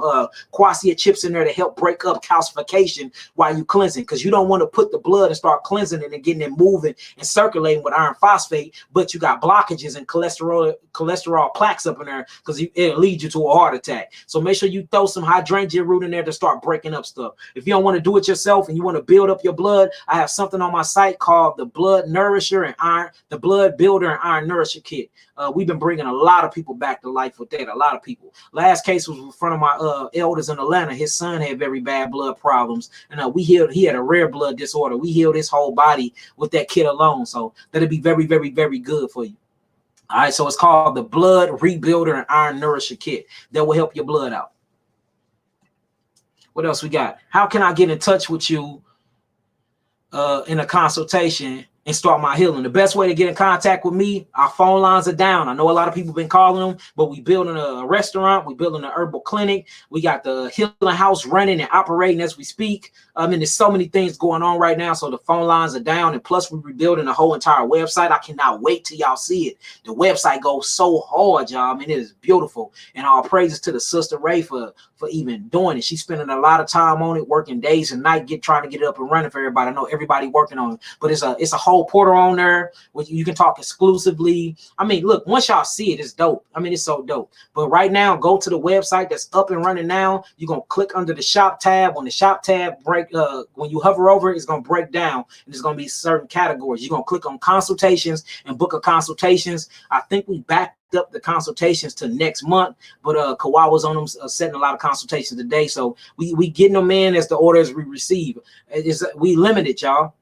A: quassia chips in there to help break up calcification while you cleansing, because you don't want to put the blood and start cleansing it and getting it moving and circulating with iron phosphate, but you got blockages and cholesterol plaques up in there, because it'll lead you to a heart attack. So make sure you throw some hydrangea root in there to start breaking up stuff. If you don't want to do it yourself and you want to build up your blood, I have something on my site called the Blood Nourisher and Iron, the Blood Builder and Iron Nourisher Kit. We've been bringing a lot of people back to life with that. A lot of people. Last case was in front of my elders in Atlanta. His son had very bad blood problems, and we healed. He had a rare blood disorder. We healed his whole body with that kit alone. So that'll be very, very, very good for you. All right, so it's called the Blood Rebuilder and Iron Nourisher Kit. That will help your blood out. What else we got? How can I get in touch with you in a consultation and start my healing? The best way to get in contact with me, our phone lines are down. I know a lot of people been calling them, but we building a restaurant, we building an herbal clinic, we got the healing house running and operating as we speak. I mean, there's so many things going on right now, so the phone lines are down, and plus we're rebuilding the whole entire website. I cannot wait till y'all see it. The website goes so hard, y'all. I mean, it is beautiful, and all praises to the sister Ray for even doing it. She's spending a lot of time on it, working days and night, trying to get it up and running for everybody. I know everybody working on it, but it's a whole portal on there where you can talk exclusively. I mean, look, once y'all see it, it's dope. I mean, it's so dope. But right now, go to the website that's up and running now. You're gonna click under the shop tab. When the shop tab when you hover over it, it's gonna break down, and there's gonna be certain categories. You're gonna click on consultations and book a consultations. I think we backed up the consultations to next month, but Kawhi was on them setting a lot of consultations today, so we getting them in as the orders we receive. We limited, y'all.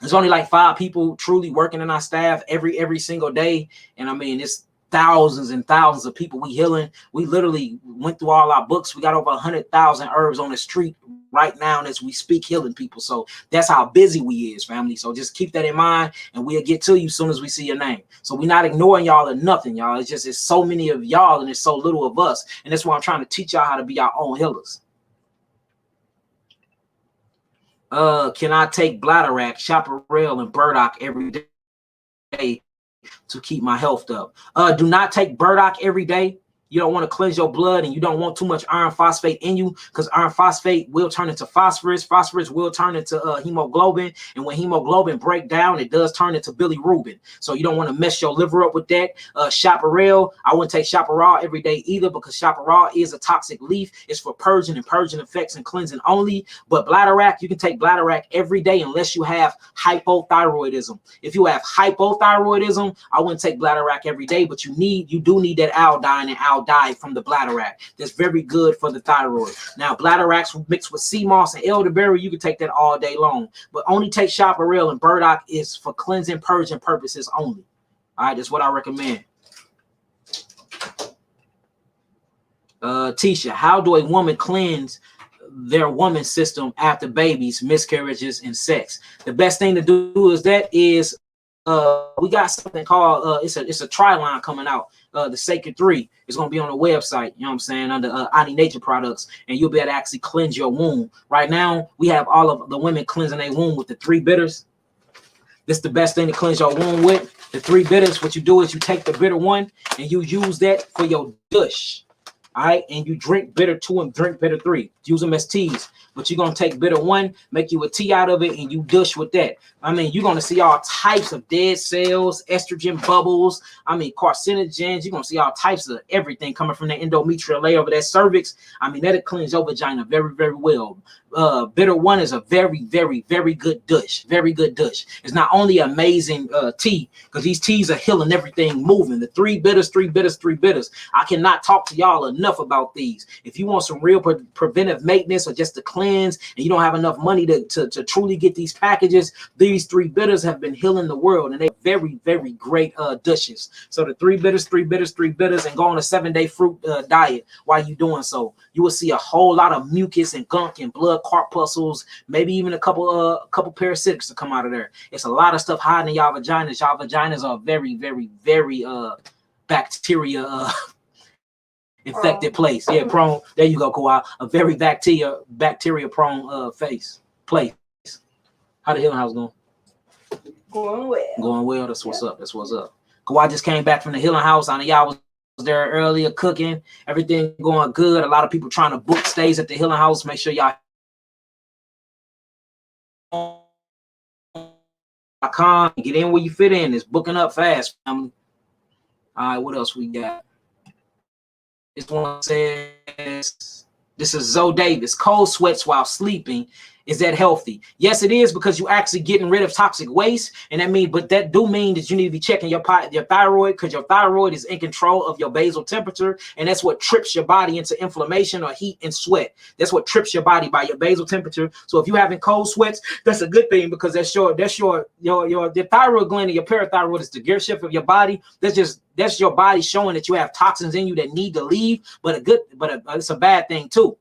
A: There's only like 5 people truly working in our staff every single day, and I mean, it's thousands and thousands of people we healing. We literally went through all our books. We got over 100,000 herbs on the street right now as we speak, healing people. So that's how busy we is, family. So just keep that in mind, and we'll get to you as soon as we see your name. So we're not ignoring y'all or nothing, y'all. It's just, it's so many of y'all and it's so little of us, and that's why I'm trying to teach y'all how to be our own healers. Can I take bladderwrack, chaparral, and burdock every day to keep my health up? Do not take burdock every day. You don't want to cleanse your blood, and you don't want too much iron phosphate in you, because iron phosphate will turn into phosphorus. Phosphorus will turn into hemoglobin, and when hemoglobin break down, it does turn into bilirubin. So you don't want to mess your liver up with that. Chaparral, I wouldn't take chaparral every day either, because chaparral is a toxic leaf. It's for purging and purging effects and cleansing only. But bladderwrack, you can take bladderwrack every day unless you have hypothyroidism. If you have hypothyroidism, I wouldn't take bladderwrack every day, but you do need that iodine and iodide from the bladderwrack. That's very good for the thyroid. Now, bladderwrack mixed with sea moss and elderberry, you can take that all day long, but only take chaparral and burdock is for cleansing, purging purposes only. All right, that's what I recommend. Tisha, how do a woman cleanse their woman system after babies, miscarriages, and sex? The best thing to do is we got something called it's a tri-line coming out. The Sacred 3 is going to be on the website, you know what I'm saying, under Ani Nature Products, and you'll be able to actually cleanse your womb. Right now, we have all of the women cleansing their womb with the 3 bitters. This is the best thing to cleanse your womb with. The 3 bitters, what you do is you take the bitter one and you use that for your douche. All right, and you drink bitter 2 and drink bitter 3. Use them as teas. But you're going to take bitter 1, make you a tea out of it, and you douche with that. I mean, you're going to see all types of dead cells, estrogen bubbles, I mean, carcinogens. You're going to see all types of everything coming from the endometrial layer over that cervix. I mean, that'll cleanse your vagina very, very well. Bitter 1 is a very, very, very good douche. Very good douche. It's not only amazing tea, because these teas are healing everything moving. The 3 bitters, 3 bitters, 3 bitters. I cannot talk to y'all enough about these. If you want some real preventive maintenance or just to cleanse, and you don't have enough money to truly get these packages, these 3 bitters have been healing the world, and they're very, very great douches. So the 3 bitters, 3 bitters, 3 bitters, and go on a 7-day fruit diet while you're doing so. You will see a whole lot of mucus and gunk and blood corpuscles, maybe even a couple parasitics to come out of there. It's a lot of stuff hiding in y'all vaginas. Y'all vaginas are very, very, very bacteria infected place. Yeah, prone. There you go, Kawhi. A very bacteria prone place. How the healing house going?
B: Going well.
A: Going well. That's what's up. That's what's up. Kawhi just came back from the healing house. I know y'all was there earlier cooking. Everything going good. A lot of people trying to book stays at the healing house. Make sure y'all get in where you fit in. It's booking up fast, family. All right, what else we got? This one says, this is Zoe Davis. Cold sweats while sleeping. Is that healthy? Yes, it is, because you actually getting rid of toxic waste. And that do mean that you need to be checking your thyroid, because your thyroid is in control of your basal temperature. And that's what trips your body into inflammation or heat and sweat. That's what trips your body by your basal temperature. So if you're having cold sweats, that's a good thing, because that's your thyroid gland and your parathyroid is the gear shift of your body. That's your body showing that you have toxins in you that need to leave. But it's a bad thing too,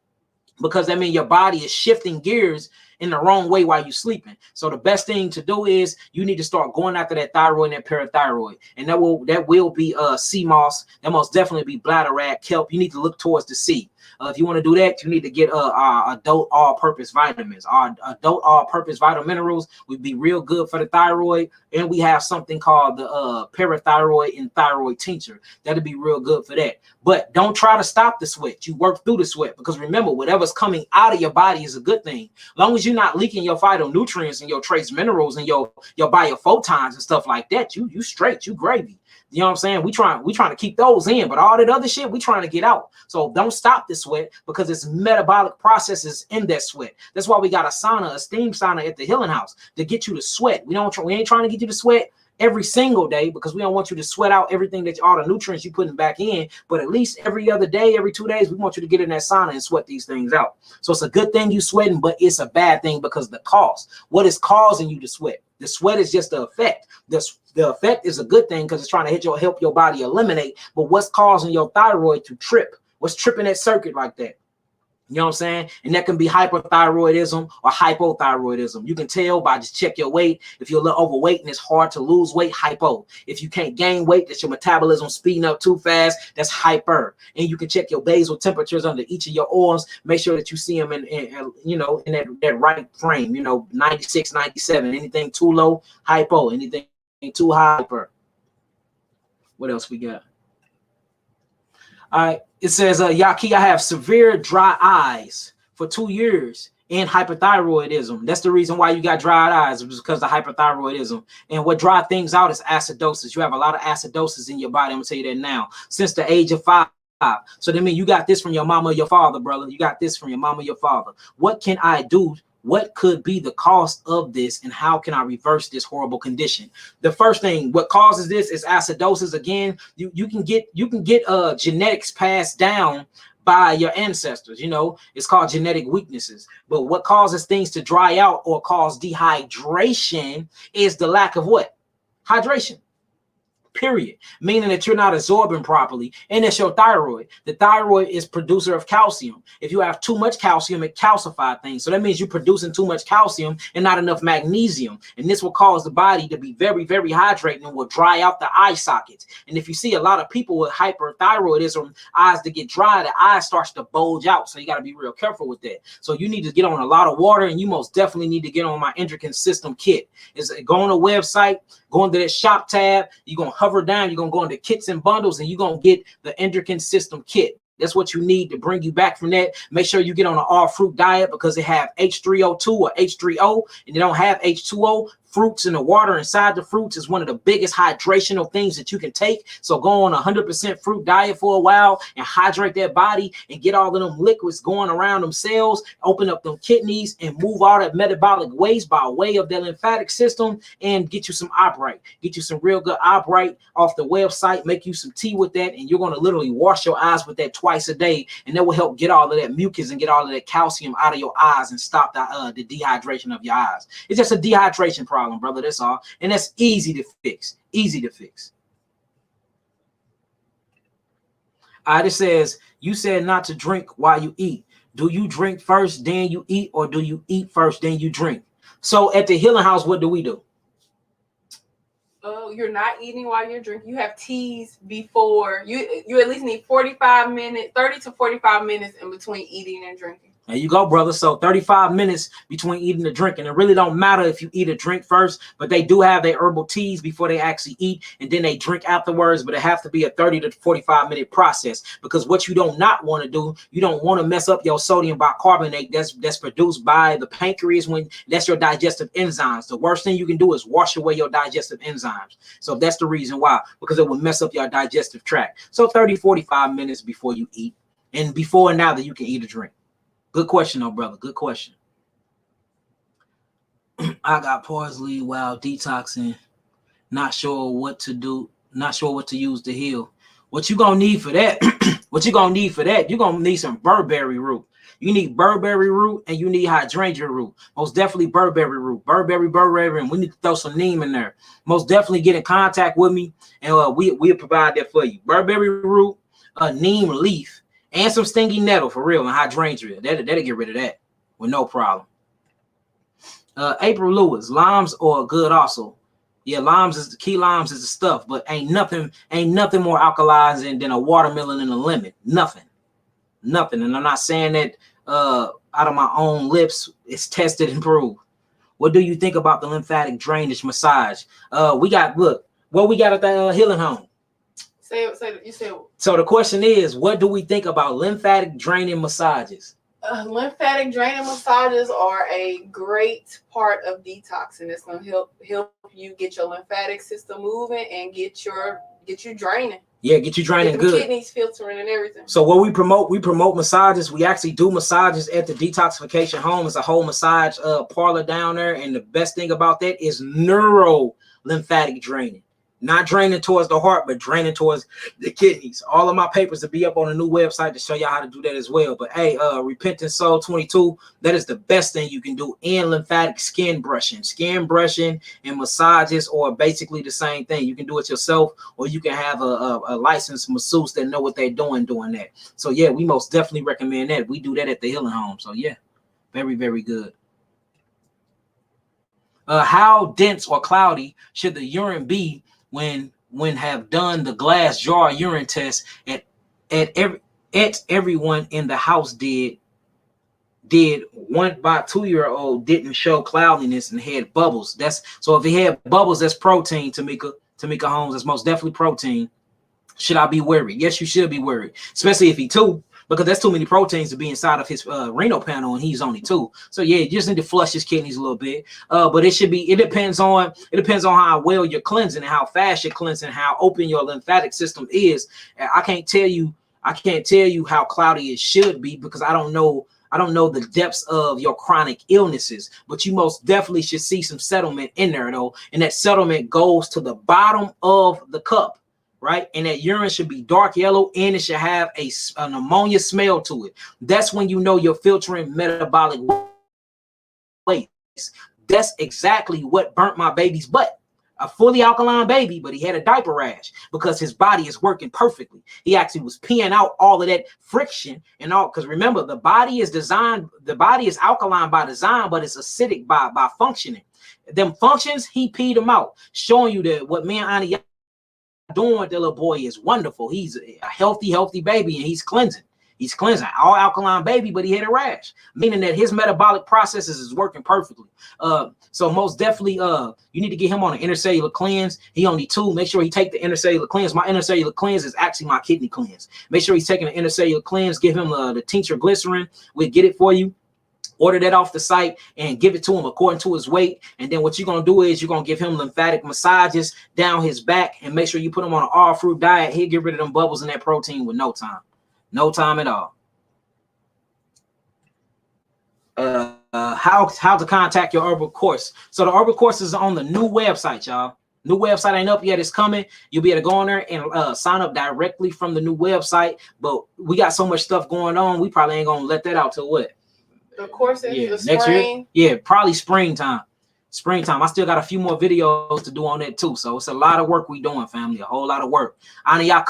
A: because that means your body is shifting gears in the wrong way while you're sleeping. So the best thing to do is you need to start going after that thyroid and that parathyroid, and that will be sea moss. That most definitely be bladderwrack, kelp. You need to look towards the sea. If you want to do that, you need to get our adult all-purpose vitamins. Our adult all-purpose vitamin minerals would be real good for the thyroid, and we have something called the parathyroid and thyroid tincture. That'll be real good for that. But don't try to stop the sweat. You work through the sweat, because remember, whatever's coming out of your body is a good thing. As long as you're not leaking your phytonutrients and your trace minerals and your biophotons and stuff like that, you straight, you gravy. You know what I'm saying? We trying to keep those in, but all that other shit we trying to get out. So don't stop the sweat, because it's metabolic processes in that sweat. That's why we got a sauna, a steam sauna at the healing house, to get you to sweat. We ain't trying to get you to sweat every single day, because we don't want you to sweat out everything all the nutrients you're putting back in. But at least every other day, every 2 days, we want you to get in that sauna and sweat these things out. So it's a good thing you sweating, but it's a bad thing because the cause. What is causing you to sweat? The sweat is just the effect. The effect is a good thing, because it's trying to help your body eliminate. But what's causing your thyroid to trip? What's tripping that circuit like that? You know what I'm saying? And that can be hyperthyroidism or hypothyroidism. You can tell by just check your weight. If you're a little overweight and it's hard to lose weight, hypo. If you can't gain weight, that's your metabolism speeding up too fast, that's hyper. And you can check your basal temperatures under each of your organs. Make sure that you see them in that right frame, 96, 97. Anything too low, hypo. Anything too high, hyper. What else we got? All right. It says, Yaki, I have severe dry eyes for 2 years and hyperthyroidism. That's the reason why you got dry eyes, because of hyperthyroidism. And what dry things out is acidosis. You have a lot of acidosis in your body. I'm gonna tell you that now. Since the age of 5. So that means you got this from your mama or your father, brother. You got this from your mama or your father. What can I do? What could be the cost of this, and how can I reverse this horrible condition? The first thing, what causes this is acidosis. Again, you can get genetics passed down by your ancestors. You know, it's called genetic weaknesses. But what causes things to dry out or cause dehydration is the lack of what? Hydration. Period. Meaning that you're not absorbing properly, and it's your thyroid. The thyroid is producer of calcium. If you have too much calcium, it calcifies things. So that means you're producing too much calcium and not enough magnesium. And this will cause the body to be very, very hydrated and will dry out the eye sockets. And if you see a lot of people with hyperthyroidism, eyes that get dry, the eye starts to bulge out. So you got to be real careful with that. So you need to get on a lot of water, and you most definitely need to get on my endocrine system kit. Go on a website, go into that shop tab, you're going to hover down, you're going to go into kits and bundles, and you're going to get the endocrine system kit. That's what you need to bring you back from that. Make sure you get on an all fruit diet, because they have H3O2 or H3O, and they don't have H2O. Fruits and the water inside the fruits is one of the biggest hydrational things that you can take. So go on a 100% fruit diet for a while and hydrate that body and get all of them liquids going around them cells, open up them kidneys, and move all that metabolic waste by way of the lymphatic system, and get you some Obright. Get you some real good Obright off the website. Make you some tea with that, and you're going to literally wash your eyes with that twice a day, and that will help get all of that mucus and get all of that calcium out of your eyes and stop the dehydration of your eyes. It's just a dehydration problem, brother. That's all. And that's easy to fix. Easy to fix. All right, it says, you said not to drink while you eat. Do you drink first, then you eat, or do you eat first, then you drink? So at the Healing House, what do we do?
B: Oh, you're not eating while you're drinking. You have teas before. You at least need 45 minutes, 30 to 45 minutes in between eating and drinking.
A: There you go, brother. So 35 minutes between eating and drinking. It really don't matter if you eat or drink first, but they do have their herbal teas before they actually eat, and then they drink afterwards. But it have to be a 30 to 45 minute process, because what you don't not want to do, you don't want to mess up your sodium bicarbonate that's produced by the pancreas, when that's your digestive enzymes. The worst thing you can do is wash away your digestive enzymes. So that's the reason why, because it will mess up your digestive tract. So 30, 45 minutes before you eat, and before and now that you can eat or drink. Good question, though, brother. Good question. I got parsley while detoxing. Not sure what to do. Not sure what to use to heal. What you gonna need for that? What you gonna need for that? You're gonna need some burberry root. You need burberry root, and you need hydrangea root. Most definitely burberry root. Burberry, and we need to throw some neem in there. Most definitely get in contact with me, and we'll provide that for you. Burberry root, neem leaf, and some stingy nettle, for real, and hydrangea. That'll get rid of that with no problem. April Lewis, limes are good also. Yeah, limes is the key. Limes is the stuff, but ain't nothing more alkalizing than a watermelon and a lemon. Nothing. And I'm not saying that out of my own lips. It's tested and proved. What do you think about the lymphatic drainage massage? What we got at the Healing Home? So the question is, what do we think about lymphatic draining massages?
B: Lymphatic draining massages are a great part of detoxing. It's going to help you get your lymphatic system moving and get you draining.
A: Yeah, get you draining good.
B: Kidneys filtering and everything.
A: So what we promote massages. We actually do massages at the Detoxification Home. It's a whole massage parlor down there, and the best thing about that is neuro lymphatic draining. Not draining towards the heart, but draining towards the kidneys. All of my papers will be up on a new website to show y'all how to do that as well. But hey, Repentant Soul 22, that is the best thing you can do. And lymphatic skin brushing and massages are basically the same thing. You can do it yourself, or you can have a licensed masseuse that know what they're doing that. So yeah, we most definitely recommend that. We do that at the Healing Home. So yeah, very, very good. How dense or cloudy should the urine be when have done the glass jar urine test at everyone in the house did 1 by 2-year-old didn't show cloudiness and had bubbles. So if he had bubbles, that's protein, Tamika Holmes. That's most definitely protein. Should I be worried? Yes, you should be worried, especially if he 2, because that's too many proteins to be inside of his renal panel, and he's only 2. So yeah, you just need to flush his kidneys a little bit. But it should be. It depends on how well you're cleansing and how fast you're cleansing, how open your lymphatic system is. I can't tell you how cloudy it should be because I don't know the depths of your chronic illnesses, but you most definitely should see some settlement in there though, and that settlement goes to the bottom of the cup. Right, and that urine should be dark yellow, and it should have an ammonia smell to it. That's when you know you're filtering metabolic waste. That's exactly what burnt my baby's butt. A fully alkaline baby, but he had a diaper rash because his body is working perfectly. He actually was peeing out all of that friction and all. Because remember, the body is alkaline by design, but it's acidic by functioning. Them functions, he peed them out, showing you that what me and Ani doing with the little boy is wonderful. He's a healthy baby, and he's cleansing. He's cleansing, all alkaline baby, but he had a rash, meaning that his metabolic processes is working perfectly. So most definitely, you need to get him on an intercellular cleanse. He only 2. Make sure he take the intercellular cleanse. My intercellular cleanse is actually my kidney cleanse. Make sure he's taking the intercellular cleanse. Give him the tincture glycerin. We'll get it for you. Order that off the site and give it to him according to his weight. And then what you're going to do is you're going to give him lymphatic massages down his back and make sure you put him on an all fruit diet. He'll get rid of them bubbles and that protein with no time at all. How to contact your herbal course. So the herbal course is on the new website, y'all. New website ain't up yet. It's coming. You'll be able to go on there and sign up directly from the new website. But we got so much stuff going on. We probably ain't going to let that out till what?
B: The courses,
A: next year. Yeah, probably springtime. I still got a few more videos to do on that too. So it's a lot of work we doing, family. A whole lot of work. Aniya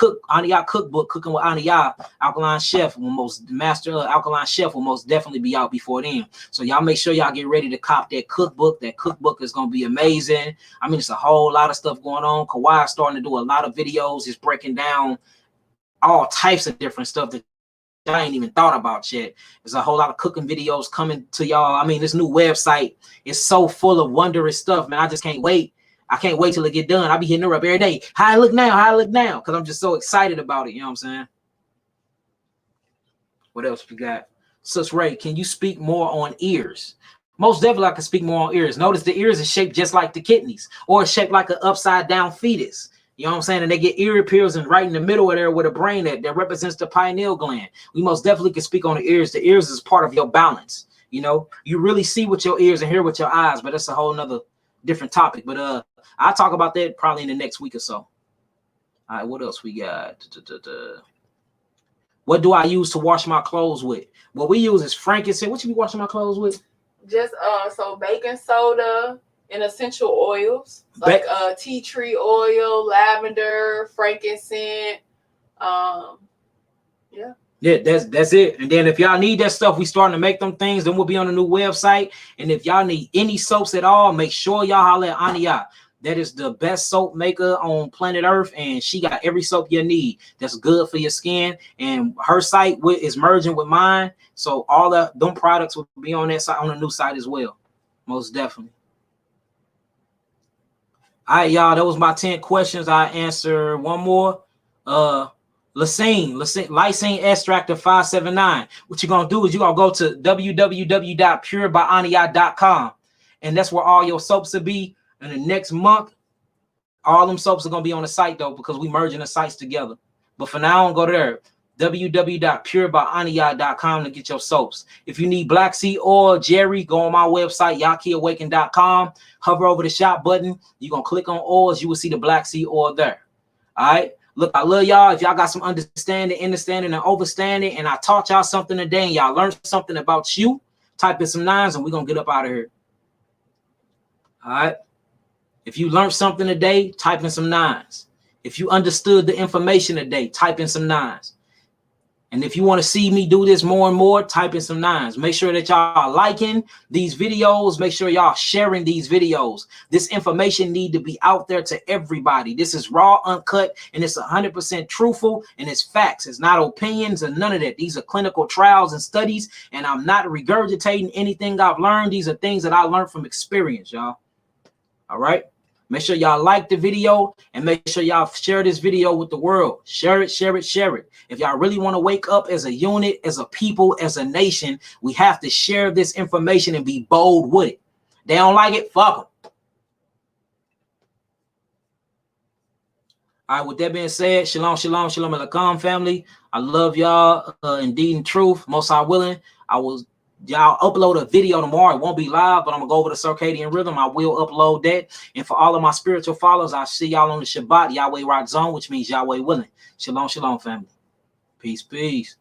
A: cookbook, Cooking with Aniya, Alkaline Chef Master Alkaline Chef will most definitely be out before then. So y'all make sure y'all get ready to cop that cookbook. That cookbook is gonna be amazing. I mean, it's a whole lot of stuff going on. Kawhi is starting to do a lot of videos. He's breaking down all types of different stuff that I ain't even thought about yet. There's a whole lot of cooking videos coming to y'all. I mean, this new website is so full of wondrous stuff, man. I just can't wait. I can't wait till it get done. I'll be hitting her up every day. How I look now, because I'm just so excited about it. You know what I'm saying? What else we got? Sis Ray, can you speak more on ears? Most definitely I can speak more on ears. Notice the ears is shaped just like the kidneys, or shaped like an upside down fetus. You know what I'm saying? And they get ear piercing right in the middle of there with a brain that represents the pineal gland. We most definitely can speak on the ears. The ears is part of your balance. You know, you really see with your ears and hear with your eyes, but that's a whole nother different topic. But I'll talk about that probably in the next week or so. All right, what else we got? What do I use to wash my clothes with? What we use is frankincense. What you be washing my clothes with?
B: Just so baking soda and essential oils like tea tree oil, lavender, frankincense.
A: Yeah, that's it. And then if y'all need that stuff, we starting to make them things. Then we'll be on a new website. And if y'all need any soaps at all, make sure y'all holler at Aniya. That is the best soap maker on planet Earth, and she got every soap you need that's good for your skin. And her site is merging with mine, so all them products will be on that site, on the new site as well. Most definitely. All right, y'all. That was my 10 questions. I answer one more. Lysine extract of 579. What you're gonna do is you're gonna go to www.purebyaniya.com, and that's where all your soaps will be. In the next month, all them soaps are gonna be on the site though, because we merging the sites together. But for now, go there, www.purebyaniya.com to get your soaps. If you need black seed oil, Jerry, go on my website, yakiawaken.com. Hover over the shop button. You're gonna click on oils. You will see the black seed oil there. All right. Look, I love y'all. If y'all got some understanding, and overstanding, and I taught y'all something today, and y'all learned something about you, type in some 9s, and we're gonna get up out of here. All right. If you learned something today, type in some 9s. If you understood the information today, type in some 9s. And if you want to see me do this more and more, type in some 9s. Make sure that y'all are liking these videos. Make sure y'all sharing these videos. This information need to be out there to everybody. This is raw, uncut, and it's 100% truthful, and it's facts. It's not opinions and none of that. These are clinical trials and studies, and I'm not regurgitating anything I've learned. These are things that I learned from experience, y'all. All right. Make sure y'all like the video and make sure y'all share this video with the world. Share it, share it, share it. If y'all really want to wake up as a unit, as a people, as a nation, we have to share this information and be bold with it. They don't like it, fuck them. All right, with that being said, shalom, shalom, shalom alaikum, family. I love y'all indeed and truth. Most High willing, y'all upload a video tomorrow. It won't be live, but I'm gonna go over the circadian rhythm. I will upload that. And for all of my spiritual followers, I'll see y'all on the Shabbat, Yahweh Rock Zone, which means Yahweh willing. Shalom, shalom, family. Peace, peace.